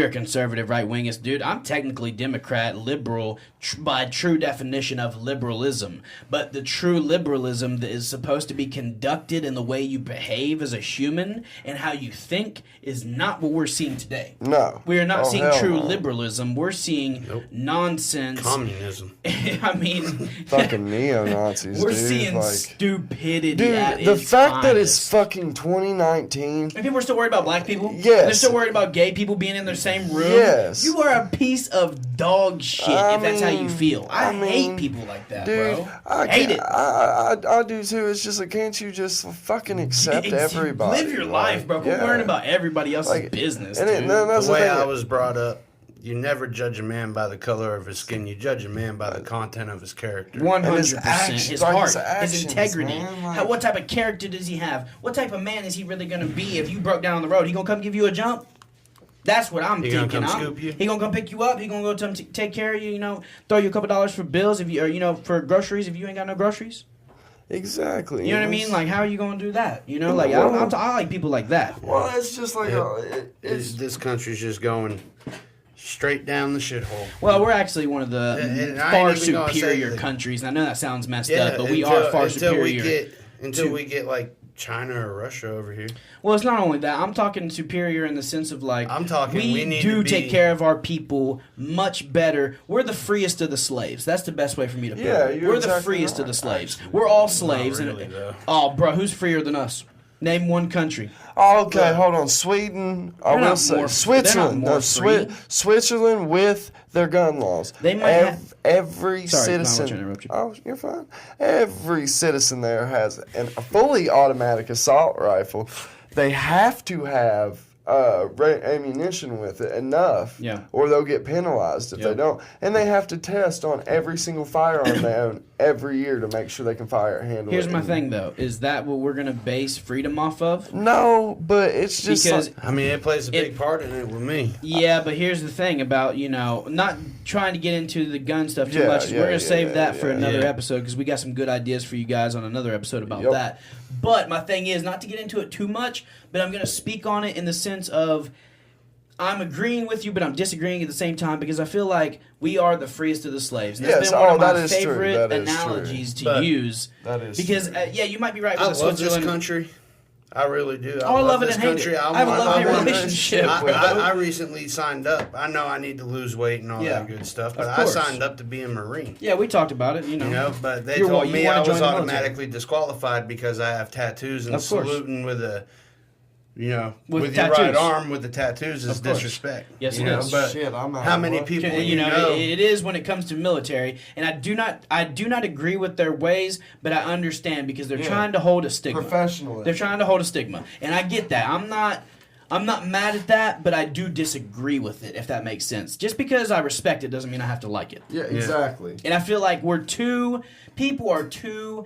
a conservative right-wingist, dude." I'm technically Democrat, liberal by true definition of liberalism, but the true liberalism that is supposed to be conducted in the way you behave as a human and how you think is not what we're seeing today. No, We are not Oh, seeing hell true no. liberalism. We're seeing nonsense. Communism. I mean, Fucking neo Nazis. we're dude. seeing like, stupidity at dude, the its fact that finest. it's fucking 2019. And people are still worried about black people. Yes. They're still worried about gay people being in their same room. Yes. You are a piece of dog shit I if that's how you mean- feel. I I hate mean, people like that, Dude, bro. I hate can't- it. I do too. It's just like, can't you just fucking accept everybody? Live your life, bro. Quit yeah. worrying about everybody else's Like, business, and dude. that's The way thing. I was brought up, you never judge a man by the color of his skin. You judge a man by the content of his character. 100%. actions, His like heart, his his actions, integrity. man, like- What type of character does he have? What type of man is he really going to be if you broke down on the road? He going to come give you a jump? That's what I'm He gonna thinking. come scoop you? He going to come pick you up. He going to go take care of you, throw you a couple dollars for bills if you, or, for groceries if you ain't got no groceries. Exactly. You know what I mean? Like, how are you going to do that? Like, I like people like that. well, it's just like This country's just going straight down the shithole. Well, we're actually one of the And I far ain't even gonna say superior that- countries. And I know that sounds messed up, but we are far superior. Until we get like China or Russia over here. Well, it's not only that. I'm talking superior in the sense of like I'm talking we need do to be- take care of our people much better. We're the freest of the slaves. That's the best way for me to put Yeah, it. you're We're the exactly freest of right, the slaves. actually. We're all slaves. really, though. Oh, bro, who's freer than us? Name one country. Oh, okay, hold on. Sweden, I They're will not say more- Switzerland. they're not more No, free. Switzerland with their gun laws. They might have- every Sorry, no, I'm not citizen. trying to interrupt you. Oh, you're fine. Every citizen there has a fully automatic assault rifle. They have to have ammunition with it enough, Yeah. or they'll get penalized if they Yep. don't. And they have to test on every single firearm they own every year to make sure they can fire and handle Here's it. my thing, though. Is that what we're going to base freedom off of? No, but it's just Because like, I mean, it plays a big It- part in it with me. Yeah, but here's the thing about, not trying to get into the gun stuff too Yeah, much. yeah, We're going to save yeah, that for yeah. another Yeah. episode because we got some good ideas for you guys on another episode about Yep. that. But my thing is not to get into it too much, but I'm going to speak on it in the sense of I'm agreeing with you, but I'm disagreeing at the same time because I feel like we are the freest of the slaves. And Yes, that's been one of that my is true. favorite That is true. analogies to But use. That is Because, true. you might be right I with the love this Switzerland. country. I really do. Oh, I love it this and hate country. it. I have a love-hate want- relationship with it. I recently signed up. I know I need to lose weight and all Yeah. that good stuff, but Of I course. signed up to be a Marine. Yeah, we talked about it, You know, but they You're told what, you me wanna I join was the military. automatically disqualified because I have tattoos and Of course. saluting with a, With with your right tattoos. arm with the tattoos is Of course. disrespect. Yes, you it know, is. But Shit, I'm out how of many luck. people You know, know? it is when it comes to military, and I do not agree with their ways, but I understand because they're Yeah. trying to hold a stigma. Professionalism. They're trying to hold a stigma, and I get that. I'm not mad at that, but I do disagree with it. If that makes sense, just because I respect it doesn't mean I have to like it. Yeah, exactly. And I feel like people are too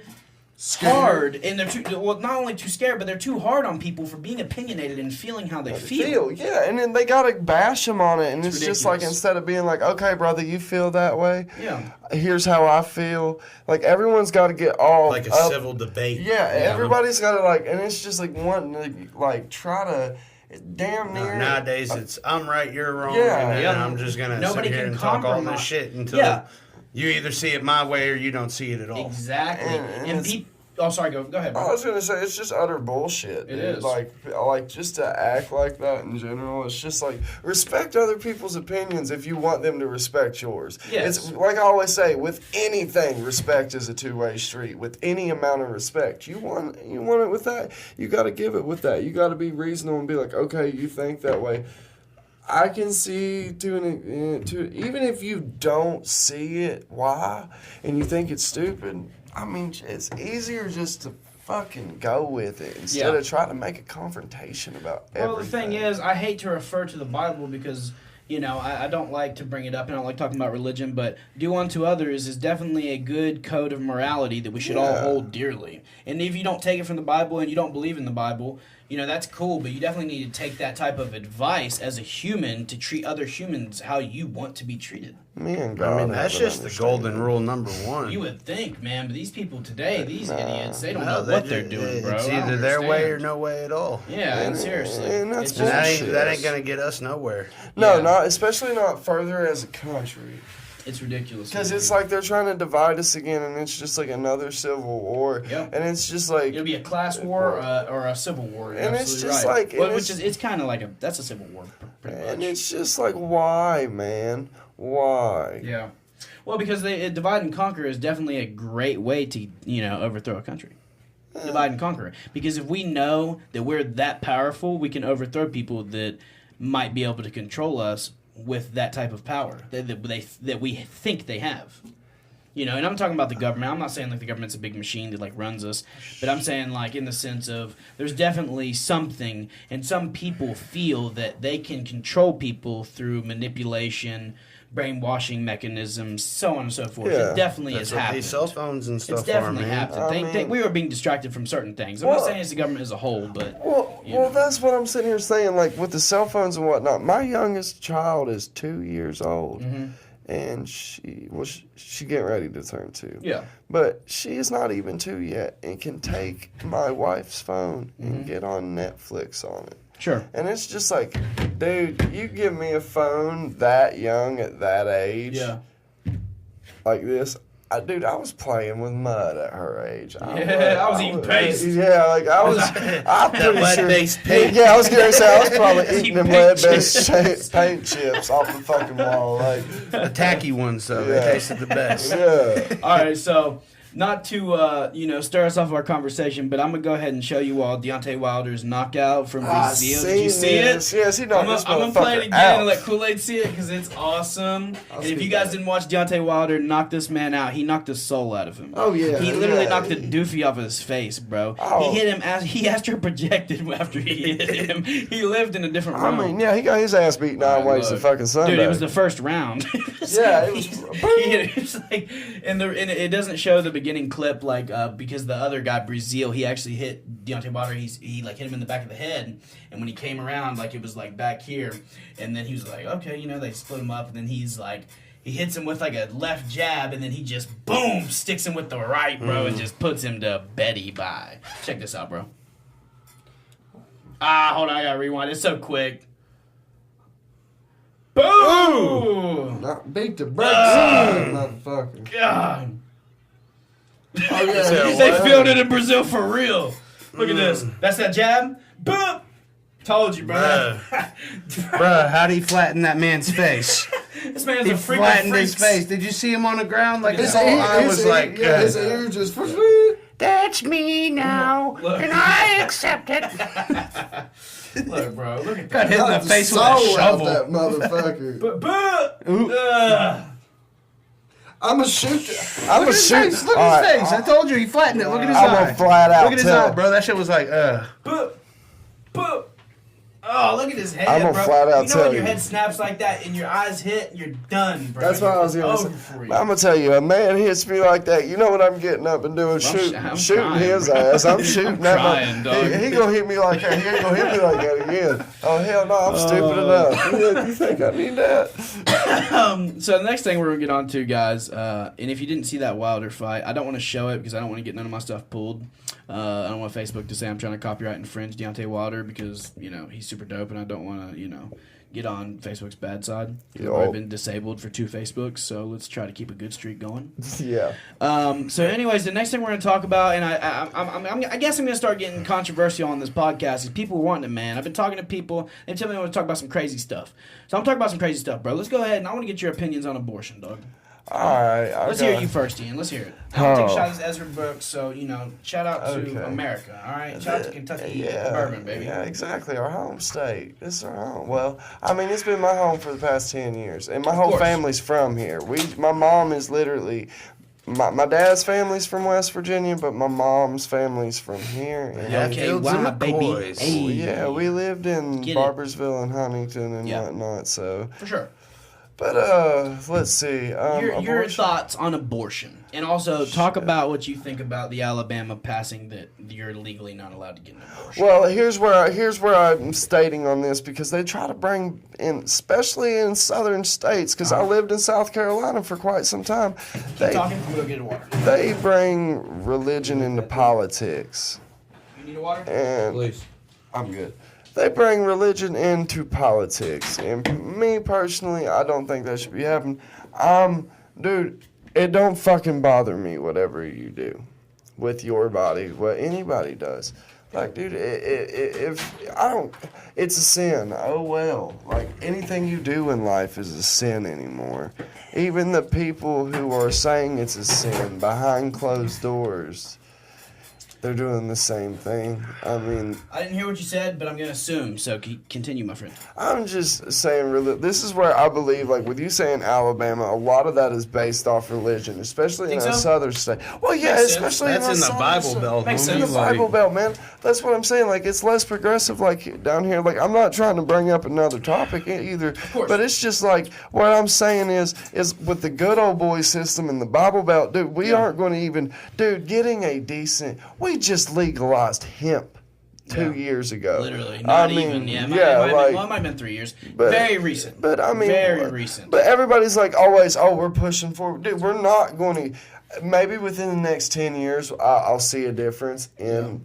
hard, and they're not only too scared, but they're too hard on people for being opinionated and feeling how they feel. Yeah, and then they gotta bash them on it, and it's just like ridiculous. instead of being like, okay, brother, you feel that way. Yeah. Here's how I feel. Like everyone's got to get all like a up. civil debate. Yeah, everybody's got to like, and it's just like wanting to like try to damn No, near. nowadays it's I'm right, you're wrong, Yeah, and then yeah. I'm just gonna Nobody sit here can and talk all compromise. this shit until Yeah. you either see it my way or you don't see it at all. Exactly. And And it's- people. Oh, sorry. Go ahead. I Bro. was gonna say it's just utter bullshit. It Dude. is. Like just to act like that in general. It's just like respect other people's opinions if you want them to respect yours. Yes. It's like I always say, with anything, respect is a two-way street. With any amount of respect, you want it with that. You got to give it with that. You got to be reasonable and be like, okay, you think that way. I can see even if you don't see it, why, and you think it's stupid. I mean, it's easier just to fucking go with it instead Yeah. of trying to make a confrontation about everything. Well, the thing is, I hate to refer to the Bible because, I don't like to bring it up and I don't like talking about religion, but do unto others is definitely a good code of morality that we should all Yeah. hold dearly. And if you don't take it from the Bible and you don't believe in the Bible, that's cool, but you definitely need to take that type of advice as a human to treat other humans how you want to be treated. Me and God. I mean, that's have an just the golden understanding. rule number one. You would think, man, but these people today, these idiots, they don't No, know what they're doing, bro. It's I don't either their way or understand. no way at all. Yeah, and seriously. and that's It's And just- bullshit. that ain't gonna get us nowhere. No, Yeah. especially not further as a country. It's ridiculous. Because it's like they're trying to divide us again, and it's just like another civil war. Yep. And it's just like, It'll be a class war or a civil war. You're And it's absolutely just right. like- and Well, which it's- is it's kind of like that's a civil war, pretty much. and it's just like, why, man? Why? Yeah. Well, because divide and conquer is definitely a great way to overthrow a country. Divide and conquer. Because if we know that we're that powerful, we can overthrow people that might be able to control us with that type of power that we think they have. And I'm talking about the government. I'm not saying like the government's a big machine that like runs us, but I'm saying like in the sense of there's definitely something, and some people feel that they can control people through manipulation, brainwashing mechanisms, so on and so forth. Yeah. It definitely That's has what happened. these cell phones and stuff It's definitely are, man. happened. I mean- We were being distracted from certain things. I'm Well- not saying it's the government as a whole, but Well, that's what I'm sitting here saying. Like with the cell phones and whatnot, my youngest child is 2 years old, and she getting ready to turn 2. yeah. But she is not even 2 yet, and can take my wife's phone and get on Netflix on it. Sure. And it's just like, Dude, you give me a phone that young at that age, like this. Dude, I was playing with mud at her age. I was eating paste. Yeah, like I was. I'm pretty lead-based sure. paint. Yeah, I was gonna say I was probably eating them paint lead-based paint chips off the fucking wall. Like The tacky ones, though, Yeah. they tasted the best. yeah. All right, so not to stir us off of our conversation, but I'm gonna go ahead and show you all Deontay Wilder's knockout from Brazil. Did you see it? Yes, he knocked this I'm gonna play it motherfucker again out. and let Kool-Aid see it because it's awesome. And if you guys didn't watch Deontay Wilder knock this man out, he knocked the soul out of him. Oh, yeah, he literally yeah. knocked the doofy off his face, bro. Oh. He hit him as he astro projected after he hit him. He lived in a different I realm. mean, yeah, he got his ass beat 9 ways to look. fucking Sunday. Dude, it was the first round. Yeah, it was- It's like, and it doesn't show the beginning clip, like because the other guy Brazil, he actually hit Deontay Wilder. He like hit him in the back of the head, and when he came around, like it was like back here, and then he was like, okay, they split him up, and then he's like. He hits him with like a left jab, and then he just boom sticks him with the right, bro, and just puts him to Betty bye. Check this out, bro. Hold on, I gotta rewind. It's so quick. Boom! Not beat the brakes on that motherfucker. God. Oh, yeah. They filmed it in Brazil for real. Look at this. That's that jab. Boom! Told you, bro. Bruh, how'd he flatten that man's face? This man's He a freak. flattened his face. Did you see him on the ground? Like his His whole eye was like, his ear just. that's me now, Look. and I accept it. Look, bro. Look at Got that. hit in the face with a shovel. That motherfucker. I'm a shoot. I'm Look a at his shoot. face. Look at his face. I told you, he flattened it. Look at his I'm eye. gonna flat out Look at his tell eye, bro. That shit was like, Boop. Boop. Oh, look at his head, I'm gonna bro. flat out you know tell when your you. head snaps like that and your eyes hit, you're done, bro. That's what I was gonna Over say. for I'm you. gonna tell you, a man hits me like that. You know what I'm getting up and doing? I'm Shooting crying, his bro. ass. I'm shooting that. crying, dog. He gonna hit me like that. He ain't gonna hit me like that again. Oh hell no! I'm stupid enough. You think I need that? So the next thing we're gonna get on to, guys, and if you didn't see that Wilder fight, I don't want to show it because I don't want to get none of my stuff pulled. I don't want Facebook to say I'm trying to copyright infringe Deontay Wilder because he's super dope, and I don't want to get on Facebook's bad side. I've been disabled for 2 Facebooks, so let's try to keep a good streak going. Yeah. So, anyways, the next thing we're going to talk about, and I guess I'm going to start getting controversial on this podcast, is people wanting it, man. I've been talking to people, they tell me I want to talk about some crazy stuff. So I'm talking about some crazy stuff, bro. Let's go ahead, and I want to get your opinions on abortion, dog. All right. Let's hear you first, Ian. Let's hear it. I'm going to take a shot at this Ezra Brooks, so, shout out to Okay. America, all right? Shout out to Kentucky bourbon, baby. Yeah, exactly. Our home state. This is our home. Well, I mean, it's been my home for the past 10 years, and my whole course. family's from here. My mom is literally. My dad's family's from West Virginia, but my mom's family's from here. And Yeah, Okay, Fields and wow, baby. McCoys. Hey. yeah, we lived in Get it. Barbersville and Huntington and Yeah. whatnot. So, For sure. but let's see. Your Abortion. thoughts on abortion, and also talk about what you think about the Alabama passing that you're legally not allowed to get an abortion. Well, here's where I'm stating on this because they try to bring in, especially in southern states, because I lived in South Carolina for quite some time. Keep talking. I'm gonna get a water. They bring religion into politics, You need a water? and Please. I'm good. They bring religion into politics, and me personally, I don't think that should be happening. Dude, it don't fucking bother me whatever you do with your body, what anybody does. Like, dude, if I don't, it's a sin. Oh well. Like anything you do in life is a sin anymore. Even the people who are saying it's a sin behind closed doors, they're doing the same thing. I mean, I didn't hear what you said, but I'm gonna assume. So continue, my friend. I'm just saying, this is where I believe, like, with you saying Alabama, a lot of that is based off religion, especially in Think a so? southern state. Well, yeah, Makes sense. especially That's in, in the southern Bible state. Belt. Makes homie. In the sense. Bible Belt, man. That's what I'm saying. Like, it's less progressive, like, down here. Like, I'm not trying to bring up another topic either. course. But it's just like, what I'm saying is with the good old boy system in the Bible Belt, dude, we aren't going to even, getting a decent, we just legalized hemp 2 years ago. Literally, not even. Yeah, it might have been 3 years. But- Very recent. But I mean, very recent. But everybody's like always, we're pushing forward. Dude, we're not going to. Maybe within the next 10 years, I'll see a difference in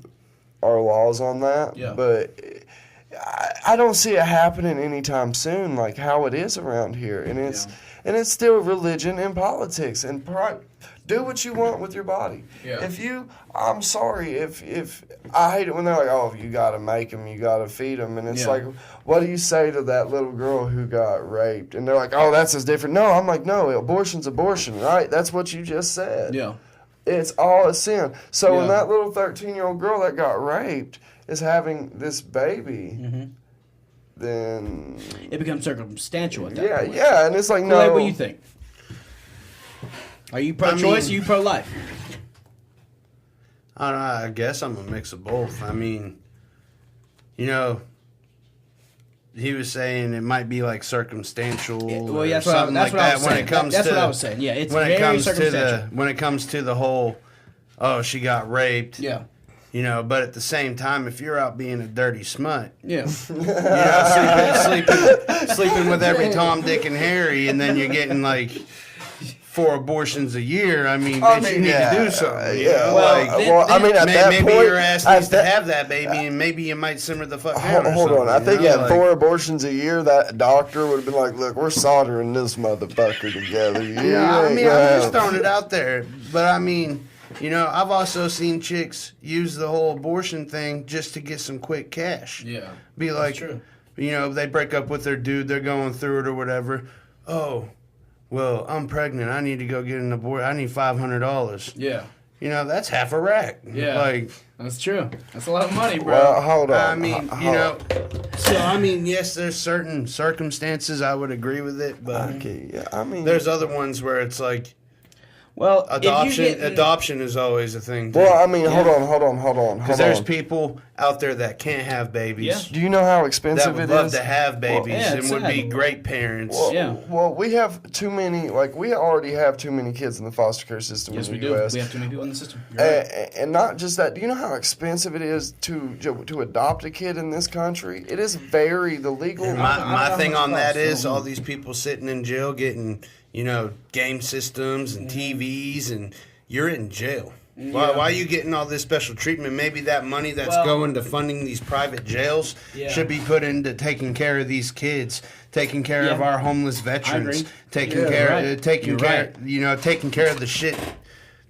our laws on that. Yeah. But I don't see it happening anytime soon, like how it is around here, and it's still religion and politics and do what you want with your body. Yeah. I'm sorry if I hate it when they're like, oh, you gotta make them, you gotta feed them, and it's like, what do you say to that little girl who got raped? And they're like, oh, that's as different. No, I'm like, no, abortion's abortion, right? That's what you just said. Yeah. It's all a sin. So when that little 13-year-old girl that got raped is having this baby, then it becomes circumstantial at that point. Yeah, and it's like, no. What do you think? Are you pro-choice or are you pro-life? I don't know, I guess I'm a mix of both. I mean, you know, he was saying it might be like circumstantial or something like that when it comes to... That's what I was saying. Yeah, it's very circumstantial. When it comes to the whole, oh, she got raped. Yeah. You know, but at the same time, if you're out being a dirty smut, yeah, you know, sleeping with every Tom, Dick, and Harry, and then you're getting like 4 abortions a year. I mean, bitch, you need to do something. You know? I mean, at that maybe point, your ass needs to have that baby, and maybe you might simmer the fuck down. Hold on, I think at 4 abortions a year, that doctor would have been like, "Look, we're soldering this motherfucker together." Yeah, I mean, I'm just throwing it out there, but I mean. You know, I've also seen chicks use the whole abortion thing just to get some quick cash. Yeah. Be like, you know, they break up with their dude, they're going through it or whatever. Oh, well, I'm pregnant. I need to go get an abortion. I need $500. Yeah. You know, that's half a rack. Yeah. Like, that's true. That's a lot of money, bro. Well, hold on. I mean, you know, so, I mean, yes, there's certain circumstances I would agree with it, but there's other ones where it's like, well, adoption is always a thing. Too. Well, I mean, hold on. Because there's people out there that can't have babies. Yeah. Do you know how expensive it is? That would love to have babies and would be great parents. Well, we have too many. Like, we already have too many kids in the foster care system. Yes, in we the do. US. We have too many people in the system. And not just that. Do you know how expensive it is to adopt a kid in this country? It is the legal. And my thing on that is all these people sitting in jail getting, you know, game systems and TVs, and you're in jail. Why are you getting all this special treatment? Maybe that money that's going to funding these private jails should be put into taking care of these kids, taking care of our homeless veterans, taking care of the shit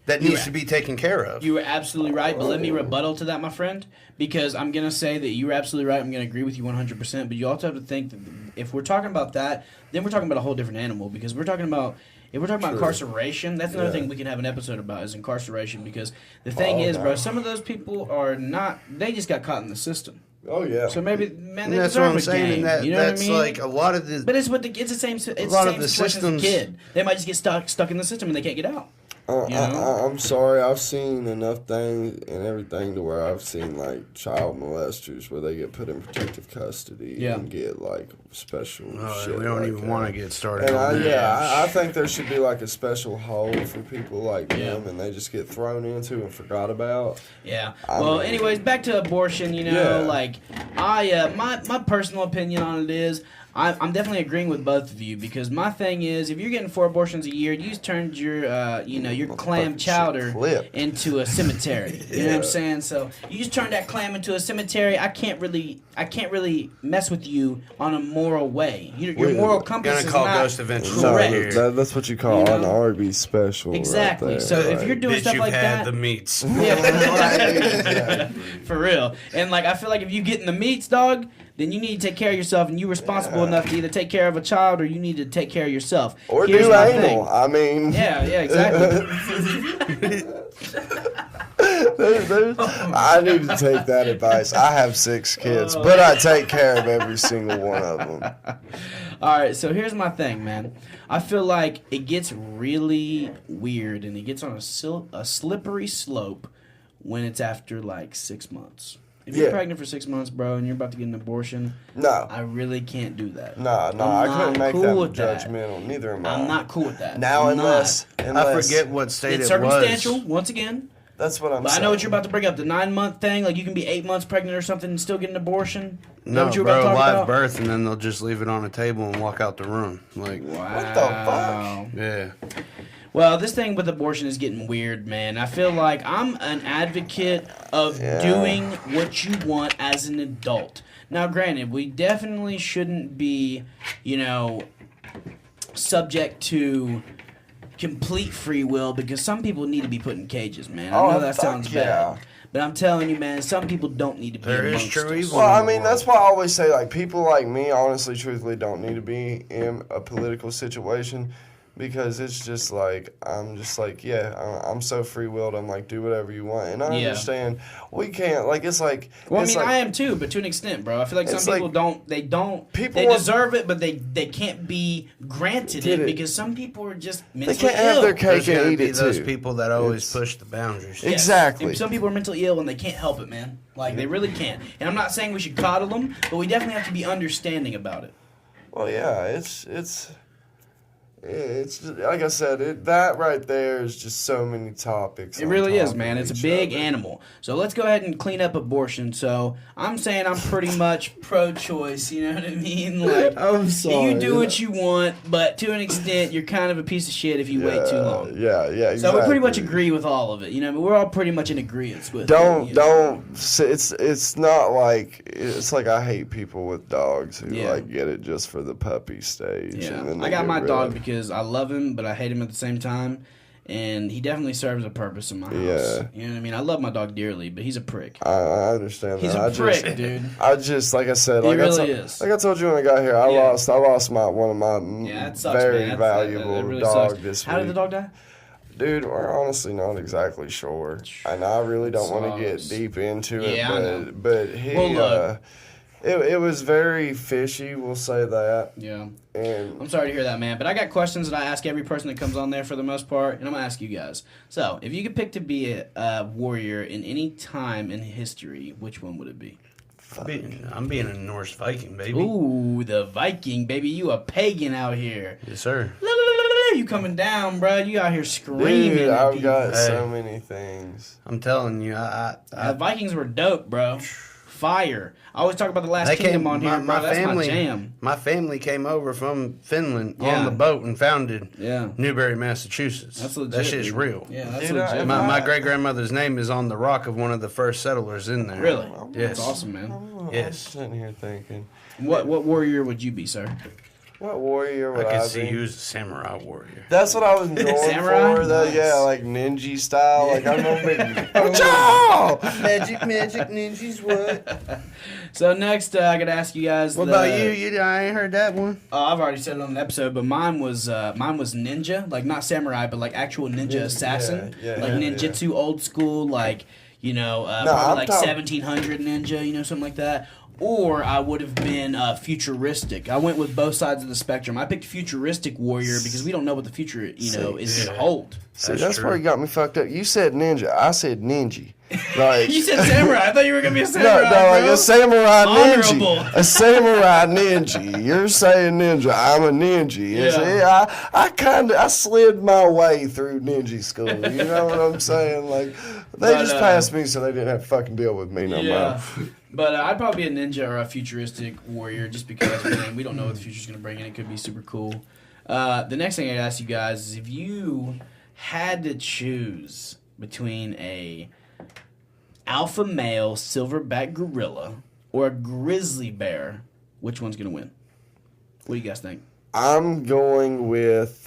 that needs to be taken care of. You were absolutely right, but let me rebuttal to that, my friend, because I'm going to say that you were absolutely right. I'm going to agree with you 100%, but you also have to think that if we're talking about that, then we're talking about a whole different animal, because we're talking about, if we're talking about incarceration, that's another thing we can have an episode about is incarceration, because the thing is, bro, some of those people are not, they just got caught in the system. Oh yeah. So maybe, man, they that's what I'm deserve a saying. game. You know That's what I mean? like a lot of the. But it's the same. It's the same situation as a kid. They might just get stuck in the system and they can't get out. I'm sorry. I've seen enough things and everything to where I've seen like child molesters where they get put in protective custody and get like special shit. We don't even want to get started. And on that. I think there should be like a special hold for people like them, and they just get thrown into and forgot about. Yeah. Anyways, back to abortion. You know, like my personal opinion on it is. I'm definitely agreeing with both of you, because my thing is, if you're getting 4 abortions a year, you just turned your your clam chowder into a cemetery. You know what I'm saying? So you just turned that clam into a cemetery. I can't really mess with you on a moral way. Your moral compass is not Ghost eventually. correct. That's what you call an RB special. Exactly. Right so if you're doing stuff like that, the meats. For real. And like I feel like if you get in the meats, dog, then you need to take care of yourself, and you're responsible enough to either take care of a child or you need to take care of yourself. Or Here's do my anal. thing. I mean. Yeah, exactly. I need to take that advice. I have 6 kids, but I take care of every single one of them. All right, so here's my thing, man. I feel like it gets really weird, and it gets on a slippery slope when it's after like 6 months. If you're pregnant for 6 months, bro, and you're about to get an abortion, I really can't do that. No, I couldn't make that judgmental. Neither am I. I'm not cool with that. Now, unless I forget what state it's it was. circumstantial, once again. That's what I'm but saying. I know what you're about to bring up, the 9-month thing. Like, you can be 8 months pregnant or something and still get an abortion. No, what you were bro, about to talk live about? birth, and then they'll just leave it on a table and walk out the room. Like, wow. What the fuck? Yeah. Well, this thing with abortion is getting weird, man. I feel like I'm an advocate of doing what you want as an adult. Now, granted, we definitely shouldn't be, subject to complete free will because some people need to be put in cages, man. I know that sounds bad. But I'm telling you, man, some people don't need to be There is amongst true us. evil. Well, I mean, that's why I always say, like, people like me, honestly, truthfully, don't need to be in a political situation because it's just like, I'm just like, I'm so free-willed. I'm like, do whatever you want. And I understand we can't, like, it's like... Well, it's I am too, but to an extent, bro. I feel like some people they deserve it, but they can't be granted it because some people are just mentally They can't ill. have their cake There's and eat be it, those too. people that always push the boundaries. Yes. Exactly. And some people are mentally ill and they can't help it, man. Like, they really can't. And I'm not saying we should coddle them, but we definitely have to be understanding about it. Well, yeah, it's like I said, that right there is just so many topics. It really is, man. It's a big animal. So let's go ahead and clean up abortion. So I'm saying I'm pretty much pro-choice. You know what I mean? Like, I'm sorry. you do what you want, but to an extent, you're kind of a piece of shit if you wait too long. Yeah, exactly. So we pretty much agree with all of it. But we're all pretty much in agreement with Don't. it. It's not like it's like I hate people with dogs who like get it just for the puppy stage. Yeah, and then I got get my rid dog of- because I love him, but I hate him at the same time. And he definitely serves a purpose in my house. Yeah. You know what I mean? I love my dog dearly, but he's a prick. I understand He's that. a prick, dude. I just like I said, He like really is. Like I told you when I got here, I lost one of my That sucks, very man. valuable that really dog sucks. this How week. did the dog die? Dude, we're honestly not exactly sure, and I really don't want to get Sucks. deep into it. Yeah, I know. But he, Well, look. it was very fishy. We'll say that. Yeah. And I'm sorry to hear that, man. But I got questions that I ask every person that comes on there for the most part, and I'm going to ask you guys. So, if you could pick to be a warrior in any time in history, which one would it be? I'm being a Norse Viking, baby. Ooh, the Viking, baby. You a pagan out here. Yes, sir. La, la, la, la, la, you coming down, bro. You out here screaming. dude, at I've people. got so many things. I'm telling you, The Vikings were dope, bro. Fire. I always talk about the Last Kingdom on here, bro. That's my jam. My family came over from Finland Yeah. on the boat and founded Yeah. Newbury, Massachusetts. That's legit. That shit's dude. real. Yeah, that's Dude, legit. My great grandmother's name is on the rock of one of the first settlers in there. Really? Yes. That's awesome, man. Yes. I'm sitting here thinking, What warrior would you be, sir? what warrior would I I could see be? you as a samurai warrior. That's what I was going Samurai? for. Though, Nice. yeah, like ninja style. Like I'm a big. Magic ninjas, what? So next, I gotta ask you guys. What about you? I ain't heard that one. I've already said it on the episode, but mine was ninja, like not samurai, but like actual ninja assassin, yeah, like ninjutsu, old school, like I'm probably like talking- 1700 ninja, something like that. Or I would have been futuristic. I went with both sides of the spectrum. I picked futuristic warrior because we don't know what the future, is going to hold. See, That's that's where true. you got me fucked up. You said ninja. I said ninja. Like You said samurai. I thought you were gonna be a no, samurai. like bro. a samurai Honorable. ninja. A samurai ninja. You're saying ninja. I'm a ninja. You Yeah. see, I slid my way through ninja school. You know what I'm saying? Like they But, just passed me, so they didn't have to fucking deal with me no Yeah. more. But I'd probably be a ninja or a futuristic warrior just because, man, we don't know what the future's going to bring in. It could be super cool. The next thing I'd ask you guys is if you had to choose between a alpha male silverback gorilla or a grizzly bear, which one's going to win? What do you guys think? I'm going with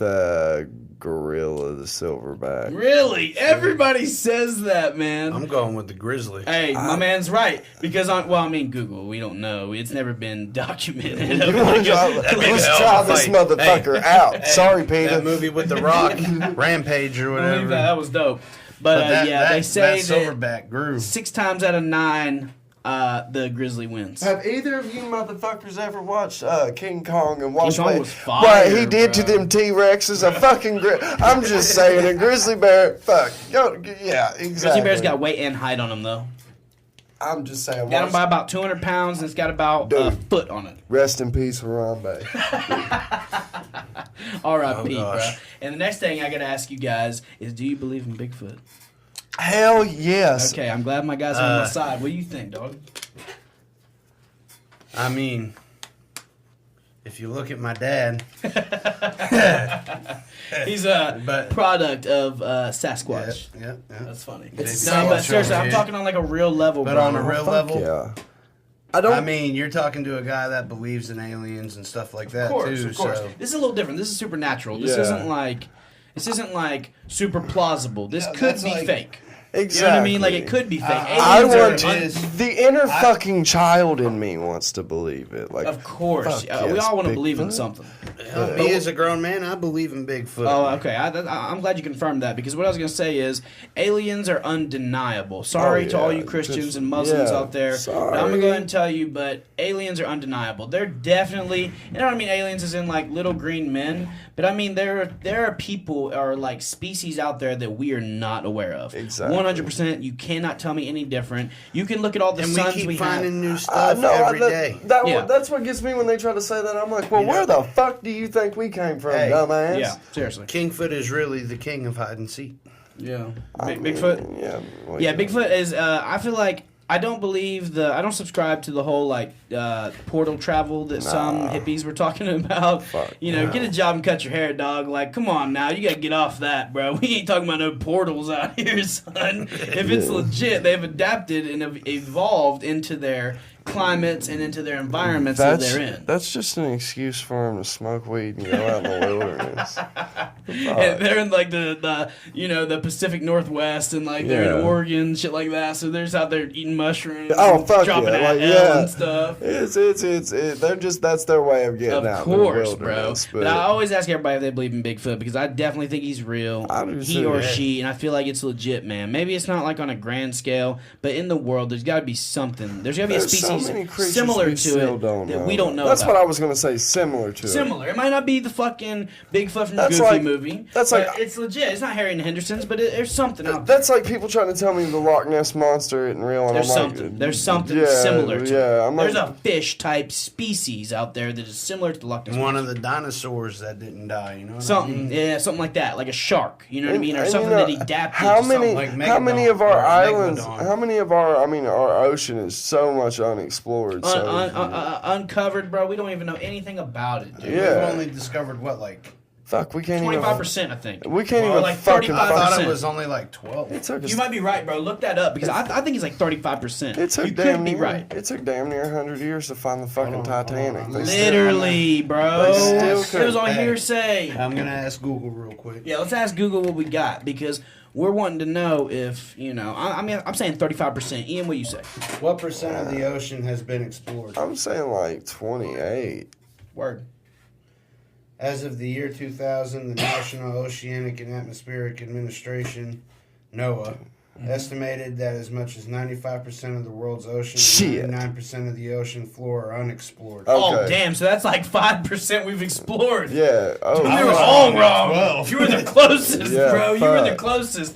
gorilla, the silverback. Really? Everybody says that, man. I'm going with the grizzly. Hey, my man's right. Because, Google, we don't know. It's never been documented. Let's try this motherfucker out. Sorry, Peter. That movie with the Rock, Rampage or I believe whatever. that was dope. But, they say that that silverback grew. 6 times out of 9, the grizzly wins. Have either of you motherfuckers ever watched King Kong and watched Kong what- was fire, what he did to bro. them T-Rexes? A fucking I'm just saying, a grizzly bear. Fuck. Yeah, exactly. Grizzly bear's got weight and height on him, though. I'm just saying. Got him watch- by about 200 pounds, and it's got about a Dude. foot on it. Rest in peace, Harambe. R.I.P., bro. gosh. And the next thing I got to ask you guys is, do you believe in Bigfoot? Hell yes. Okay, I'm glad my guys are on my side. What do you think, dog? I mean, if you look at my dad, He's a But- product of Sasquatch. yeah. That's funny. It's No, but Sasquatch seriously, I'm over talking on like a real level, But bro. on a real Fuck level, yeah. I mean, you're talking to a guy that believes in aliens and stuff like that, Of course. too. So. This is a little different. This is supernatural. This isn't like super plausible. This could be fake. Exactly. You know what I mean? Like, it could be fake. The inner fucking child in me wants to believe it. Like, of course. Fuck yes, we all want to believe in Bigfoot. something. Me as a grown man, I believe in Bigfoot. Oh, okay. I'm glad you confirmed that, because what I was going to say is aliens are undeniable. Sorry to all you Christians and Muslims out there. Sorry. But I'm going to go ahead and tell you, but aliens are undeniable. They're definitely, and I don't mean aliens as in like little green men, but I mean there are people or like species out there that we are not aware of. Exactly. 100%. You cannot tell me any different. You can look at all the and suns we keep we finding have. new stuff every day. That's what gets me when they try to say that. I'm like, well, where the fuck do you think we came from, dumbass? Yeah, seriously. Kingfoot is really the king of hide and seek. Yeah. Bigfoot? Yeah. Well, Yeah, Bigfoot is, I feel like, I don't subscribe to the whole, like, portal travel that some hippies were talking about. Get a job and cut your hair, dog. Like, come on now, you gotta get off that, bro. We ain't talking about no portals out here, son. If it's legit, they've adapted and have evolved into their climates and into their environments that they're in. That's just an excuse for them to smoke weed and go out in the wilderness. And they're in like the Pacific Northwest and like they're in Oregon, shit like that. So they're just out there eating mushrooms. Oh fuck dropping yeah! Like, and stuff. They're just that's their way of getting out. Of course, in the bro. wilderness, But I always ask everybody if they believe in Bigfoot, because I definitely think he's real. I do He too, or yeah. she, and I feel like it's legit, man. Maybe it's not like on a grand scale, but in the world, there's got to be something. There's got to be a There's so species many creatures similar we to still it don't that know we don't know. That's about. what I was gonna say. Similar to Similar. It might not be the fucking Bigfoot from the That's Goofy like- movie. that's but like- it's legit. It's not Harry and the Hendersons, but there's something out there. That's like people trying to tell me the Loch Ness monster isn't real, and There's I'm something. like, There's something yeah, similar to yeah, it. I'm There's like- a fish type species out there that is similar to the Loch Ness. One of the dinosaurs that didn't die, you know what I Something, mean? yeah, something like that, like a shark. You know what I mean, or And something you know, that adapted. How to many? something. like How many Megalodon of our or islands? Megalodon. How many of our? I mean, our ocean is so much unexplored. So Uncovered, bro. We don't even know anything about it, dude. Yeah. We've only discovered what, like fuck, we can't even. 25%, I think. We can't Or even like fucking. 35%. I thought it Fuck. was only like 12. It took us. You might be right, bro. Look that up, because I think it's like 35%. It took you damn could near. be right. It took damn near 100 years to find the fucking Titanic. They still- Literally, bro. They still It was couldn't. all Hey. hearsay. I'm going to ask Google real quick. Yeah, let's ask Google what we got, because we're wanting to know if, I mean, I'm saying 35%. Ian, what do you say? What percent of the ocean has been explored? I'm saying like 28. Word. As of the year 2000, the National Oceanic and Atmospheric Administration, NOAA, estimated that as much as 95% of the world's ocean Shit. and 99% of the ocean floor are unexplored. Oh, Okay. damn. So that's like 5% we've explored. Yeah. Oh. We were was all wrong. wrong. 12. You were the closest, Yeah, bro. You were the fuck. closest.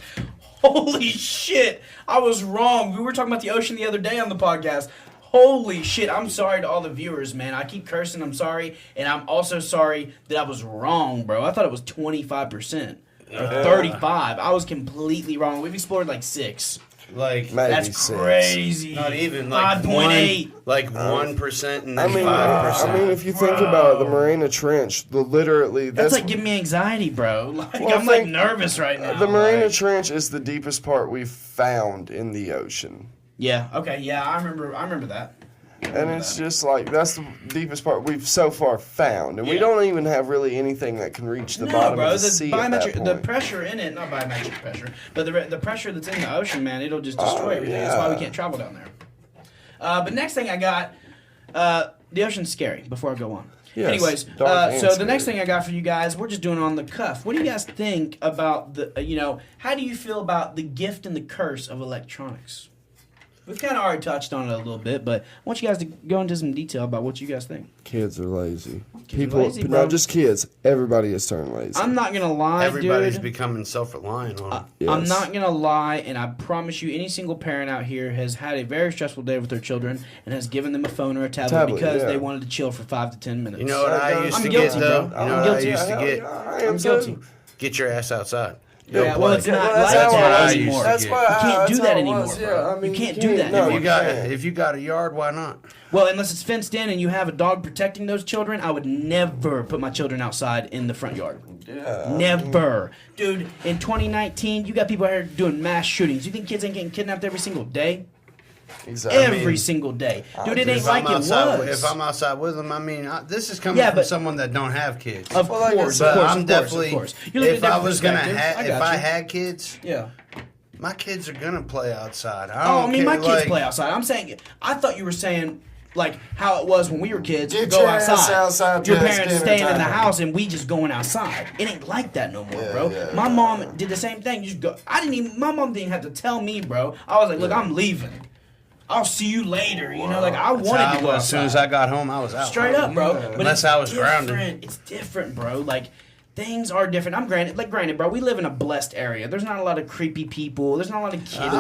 Holy shit. I was wrong. We were talking about the ocean the other day on the podcast. Holy shit. I'm sorry to all the viewers, man. I keep cursing. I'm sorry. And I'm also sorry that I was wrong, bro. I thought it was 25%. Or 35. I was completely wrong. We've explored like 6. Like, Maybe That's 6. crazy. not even like 5.8. Like 1% and I then mean, 5%. if you think about it, the Marina Trench, literally, That's like giving me anxiety, bro. Like, Well, I'm like think- nervous right now. the Marina like- Trench is the deepest part we've found in the ocean. Yeah. Okay. Yeah. I remember that. And it's just like, that's the deepest part we've so far found. And we Yeah. don't even have really anything that can reach the No, bottom bro. of the The sea at that biometric, the point. pressure in it, not biometric pressure, but the pressure that's in the ocean, man, it'll just destroy everything. That's why we yeah. can't travel down there. But next thing I got, the ocean's scary. Before I go on. Yes, Anyways, dark and so the next scary. thing I got for you guys, we're just doing it on the cuff. What do you guys think about the, how do you feel about the gift and the curse of electronics? We've kind of already touched on it a little bit, but I want you guys to go into some detail about what you guys think. Kids are lazy. Kids are lazy, bro. not just kids, everybody is turned lazy. I'm not going to lie, Everybody's dude. becoming self-reliant on it. I'm Yes. not gonna lie, and I promise you, any single parent out here has had a very stressful day with their children and has given them a phone or a tablet because yeah. they wanted to chill for 5 to 10 minutes. You know what I used I'm to guilty, get, though? bro. You know I'm what guilty. I used to get? I am I'm guilty. too. Get your ass outside. Yeah, well, it's not That's like how that I used anymore. to That's get. why You can't that's do how that it anymore, was, bro. yeah. I mean, You can't do that no, anymore. If you got a yard, why not? Well, unless it's fenced in and you have a dog protecting those children, I would never put my children outside in the front yard. Yeah. Never. Dude, in 2019, you got people out here doing mass shootings. You think kids ain't getting kidnapped every single day? Exactly. Every single day. Dude, it ain't If like I'm it outside, was. if I'm outside with them, I mean, this is coming Yeah, from but- someone that don't have kids. Of Well, like I course, said, of course, I'm of course, definitely. of course. You look at If I different was gonna, perspectives. if I had kids, Yeah. my kids are gonna play outside. Oh, I mean, my care, kids like- play outside. I'm saying, I thought you were saying like how it was when we were kids. Get Go your ass outside. outside Your till it's parents dinner staying in the time. house and we just going outside. It ain't like that no more, bro. Yeah, my mom did the same thing. You just go. My mom didn't have to tell me, bro. I was like, look, I'm leaving. I'll see you later. You know, like I That's wanted how to go I was. outside. As soon as I got home, I was out. Straight up, bro. Yeah. But Unless it's I was different. grounded. It's different, bro. Like things are different. Granted, bro. We live in a blessed area. There's not a lot of creepy people. There's not a lot of What are you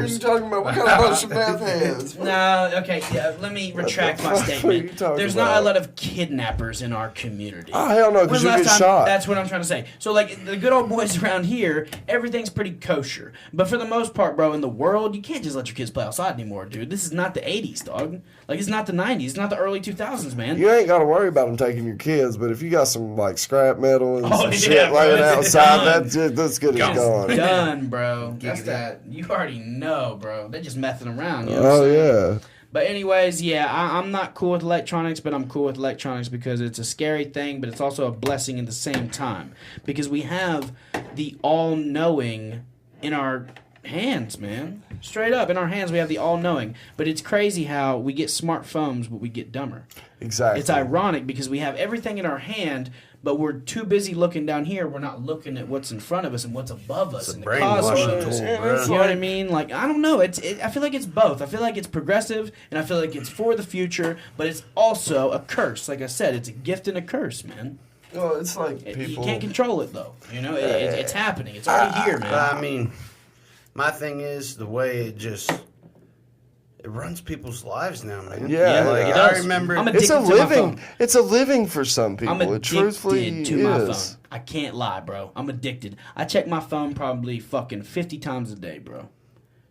kidnappers. talking about? What kind of bunch of meth heads? No, okay, yeah, let me retract my fuck are you statement. talking There's not a about? lot of kidnappers in our community. Oh, hell no, 'cause When's you the last get time- shot. That's what I'm trying to say. So, like, the good old boys around here, everything's pretty kosher. But for the most part, bro, in the world, you can't just let your kids play outside anymore, dude. This is not the 80s, dog. Like, it's not the 90s. It's not the early 2000s, man. You ain't got to worry about them taking your kids, but if you got some like scrap metal and Oh, some yeah, shit bro, laying it's outside, done. that's good as gone. Done, bro. That's Giggity. that. You already know, bro. They're just messing around. You know what I'm Oh saying? yeah. But anyways, yeah, I'm not cool with electronics, but I'm cool with electronics because it's a scary thing, but it's also a blessing at the same time. Because we have the all-knowing in our hands, man. Straight up, in our hands we have the all-knowing. But it's crazy how we get smartphones, but we get dumber. Exactly. It's ironic because we have everything in our hand, but we're too busy looking down here. We're not looking at what's in front of us and what's above us. It's a in the brainwashing cosmos. tool, Yeah, bro. it's You know what I mean? Like, I don't know. I feel like it's both. I feel like it's progressive, and I feel like it's for the future, but it's also a curse. Like I said, it's a gift and a curse, man. Well, it's like You people. can't control it, though. You know, it's happening. It's already here, man. But I mean, my thing is the way it runs people's lives now, man. Yeah, like it I does. remember. I'm It's a addicted to my living. phone. It's a living for some people. I'm It addicted truthfully to my is. phone. I can't lie, bro. I'm addicted. I check my phone probably fucking 50 times a day, bro.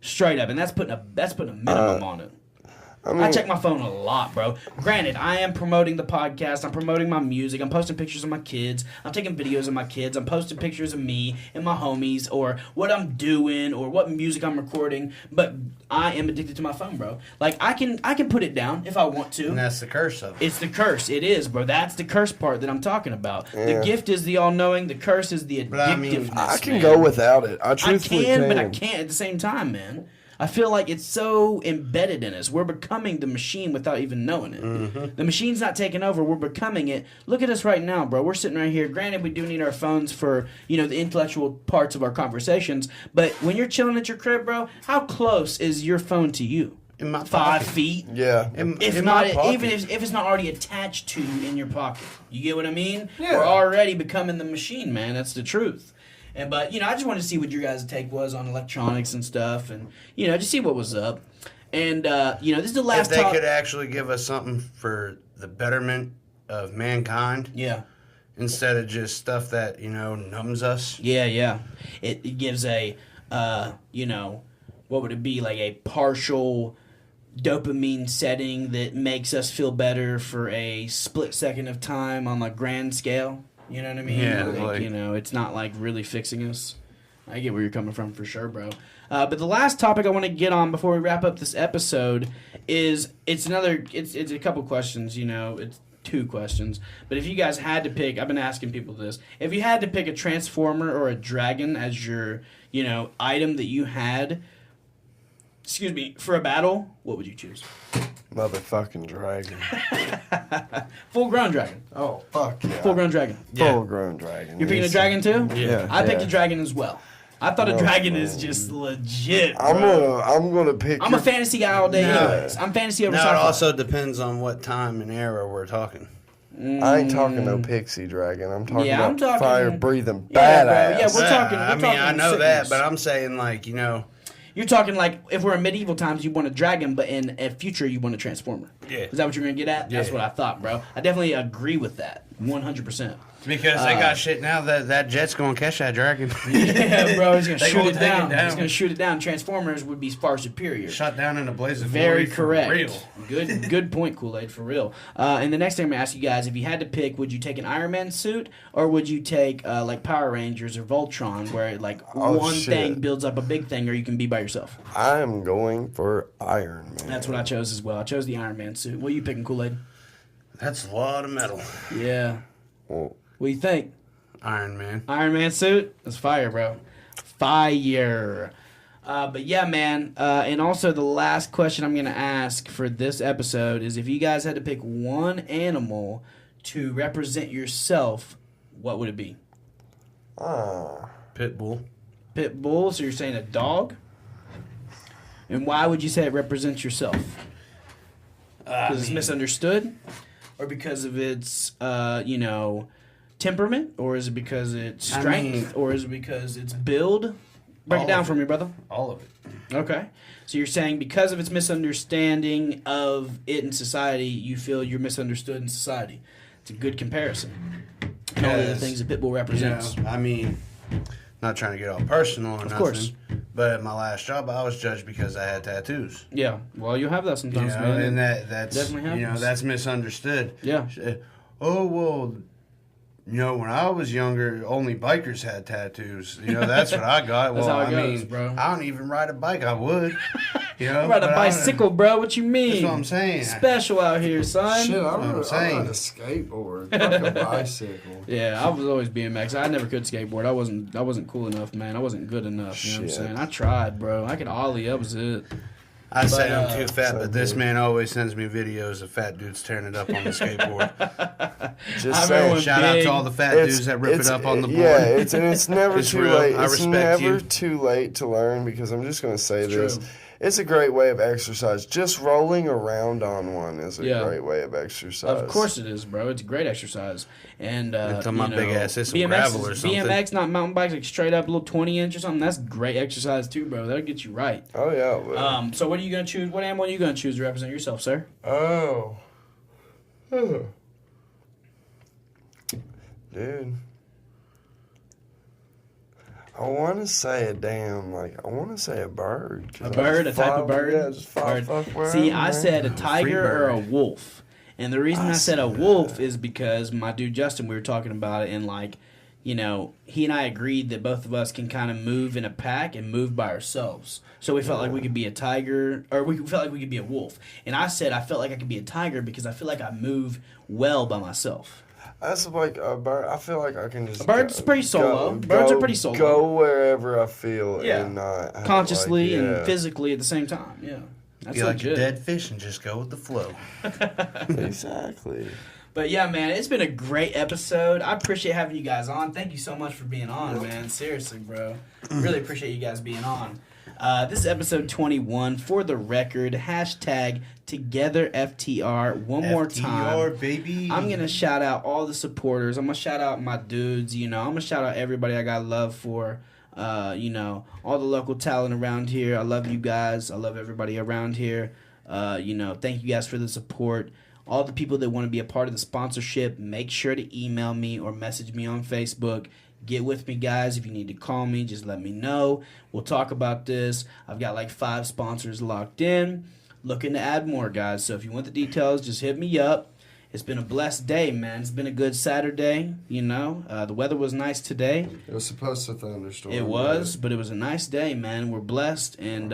Straight up, and that's putting a minimum on it. I check my phone a lot, bro. Granted, I am promoting the podcast. I'm promoting my music. I'm posting pictures of my kids. I'm taking videos of my kids. I'm posting pictures of me and my homies or what I'm doing or what music I'm recording. But I am addicted to my phone, bro. Like, I can put it down if I want to. and that's the curse of it. It's the curse. It is, bro. That's the curse part that I'm talking about. Yeah. The gift is the all-knowing. The curse is the But I mean, addictiveness. I can man. go without it. I I truthfully can, but I can't at the same time, man. I feel like it's so embedded in us. We're becoming the machine without even knowing it. Mm-hmm. The machine's not taking over. We're becoming it. Look at us right now, bro. We're sitting right here. Granted, we do need our phones for, the intellectual parts of our conversations. But when you're chilling at your crib, bro, how close is your phone to you? In my 5 pocket. feet? Yeah. If in not, my pocket. even if it's not already attached to you in your pocket. You get what I mean? Yeah. We're already becoming the machine, man. That's the truth. But I just wanted to see what your guys' take was on electronics and stuff, and just see what was up. And this is the If last they talk. could actually give us something for the betterment of mankind Yeah, instead of just stuff that numbs us. yeah. It gives a what would it be, like a partial dopamine setting that makes us feel better for a split second of time on a grand scale. You know what I mean? Yeah, like, it's not like really fixing us. I get where you're coming from for sure, bro. But the last topic I want to get on before we wrap up this episode is it's a couple questions. It's 2 questions. But if you guys had to pick, I've been asking people this. If you had to pick a transformer or a dragon as your item that you had, for a battle, what would you choose? Motherfucking dragon. Full grown dragon. Oh fuck yeah. Full grown dragon. Full grown dragon. You're picking a yes. dragon too? Yeah. I picked Yeah. a dragon as well. I thought a No, dragon no. is just legit. I'm bro. gonna pick. I'm a fantasy guy all day, No. anyways. I'm fantasy over Now it sci-fi. also depends on what time and era we're talking. I ain't talking no pixie dragon. I'm talking Yeah, about I'm talking- fire breathing Yeah, bro. badass. Yeah, we're talking- I talking know that, sickness. but I'm saying You're talking like if we're in medieval times, you want a dragon, but in a future, you want a transformer. Yeah. Is that what you're gonna get at? That's Yeah. what I thought, bro. I definitely agree with that, 100%. because they got shit now that jet's gonna catch that dragon. Yeah, bro. He's gonna They shoot gonna it take down. it down. He's gonna shoot it down. Transformers would be far superior. Shot down in a blaze of Very glory for correct. real. Good point, Kool-Aid, for real. And the next thing I'm gonna ask you guys, if you had to pick, would you take an Iron Man suit or would you take like Power Rangers or Voltron, where like Oh, one shit. thing builds up a big thing, or you can be by yourself? I'm going for Iron Man. That's what I chose as well. I chose the Iron Man suit. What are you picking, Kool-Aid? That's a lot of metal. Yeah. Well, What do you think? Iron Man. Iron Man suit? That's fire, bro. Fire. But yeah, man. And also the last question I'm going to ask for this episode is if you guys had to pick one animal to represent yourself, what would it be? Pit bull. Pit bull? So you're saying a dog? And why would you say it represents yourself? Because it's misunderstood? Or because of its, temperament? Or is it because it's strength? Or is it because it's build? Break it down for me, brother. All of it. Okay. So you're saying because of its misunderstanding of it in society, you feel you're misunderstood in society. It's a good comparison. And all the things that Pitbull represents. I mean, not trying to get all personal or nothing. Course. But at my last job, I was judged because I had tattoos. Yeah. Well, you have that sometimes, man. And that's definitely happens. that's misunderstood. Yeah. Oh, well, when I was younger, only bikers had tattoos. That's what I got. That's well, how it goes, mean, bro. I don't even ride a bike. I would. I ride a bicycle, bro. What you mean? That's what I'm saying. Special out here, son. shit, I I'm ride saying. a skateboard. Fuck a bicycle. Yeah, I was always BMX. I never could skateboard. I wasn't cool enough, man. I wasn't good enough. You know what I'm Shit. saying? I tried, bro. I could ollie. That was it. I say I'm too fat, so but this good. man always sends me videos of fat dudes tearing it up on the skateboard. Just I remember saying. when Shout out Big- to all the fat dudes that rip it up on the board. Yeah, it's never It's too real. late. I It's respect never you. too late to learn because I'm just going to say this. true. It's a great way of exercise. Just rolling around on one is a Yeah. great way of exercise. Of course it is, bro. It's a great exercise. And Until my big ass hits some BMX, gravel or something. BMX, not mountain bikes, like straight up a little 20-inch or something. That's great exercise too, bro. That'll get you right. Oh, yeah. it will. So what are you gonna choose? What animal are you gonna choose to represent yourself, sir? Oh. Dude. I want to say a bird. 'cause A bird, I a just type of follow- bird? Yeah, just follow Bird. fuck where See, I'm I at. said a tiger or a bird. wolf. And the reason I said a see wolf is because my dude Justin, we were talking about it, and he and I agreed that both of us can kind of move in a pack and move by ourselves. So we felt like we could be a tiger, or we felt like we could be a wolf. And I said I felt like I could be a tiger because I feel like I move well by myself. That's like a bird. I feel like I can just. A bird's pretty solo. Birds are pretty solo. Go wherever I feel Yeah. and not have, Consciously like, and yeah. physically at the same time. Yeah. That's Be like a legit. dead fish and just go with the flow. Exactly. But yeah, man, it's been a great episode. I appreciate having you guys on. Thank you so much for being on, man. Seriously, bro. Really appreciate you guys being on. This is episode 21. For the record, hashtag TogetherFTR one more time. FTR, baby. I'm going to shout out all the supporters. I'm going to shout out my dudes. I'm going to shout out everybody I got love for. All the local talent around here. I love you guys. I love everybody around here. Thank you guys for the support. All the people that want to be a part of the sponsorship, make sure to email me or message me on Facebook. Get with me, guys. If you need to call me, just let me know. We'll talk about this. I've got like 5 sponsors locked in. Looking to add more, guys. So if you want the details, just hit me up. It's been a blessed day, man. It's been a good Saturday, The weather was nice today. It was supposed to thunderstorm. It was, but it was a nice day, man. We're blessed, and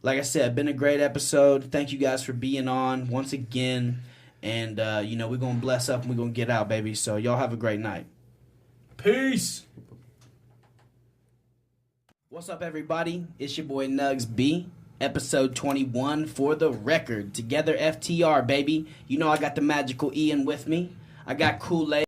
like I said, been a great episode. Thank you guys for being on once again, and we're gonna bless up and we're gonna get out, baby. So y'all have a great night. Peace. What's up, everybody? It's your boy Nugs B. Episode 21 for the record. Together FTR, baby. I got the magical Ian with me. I got Kool-Aid.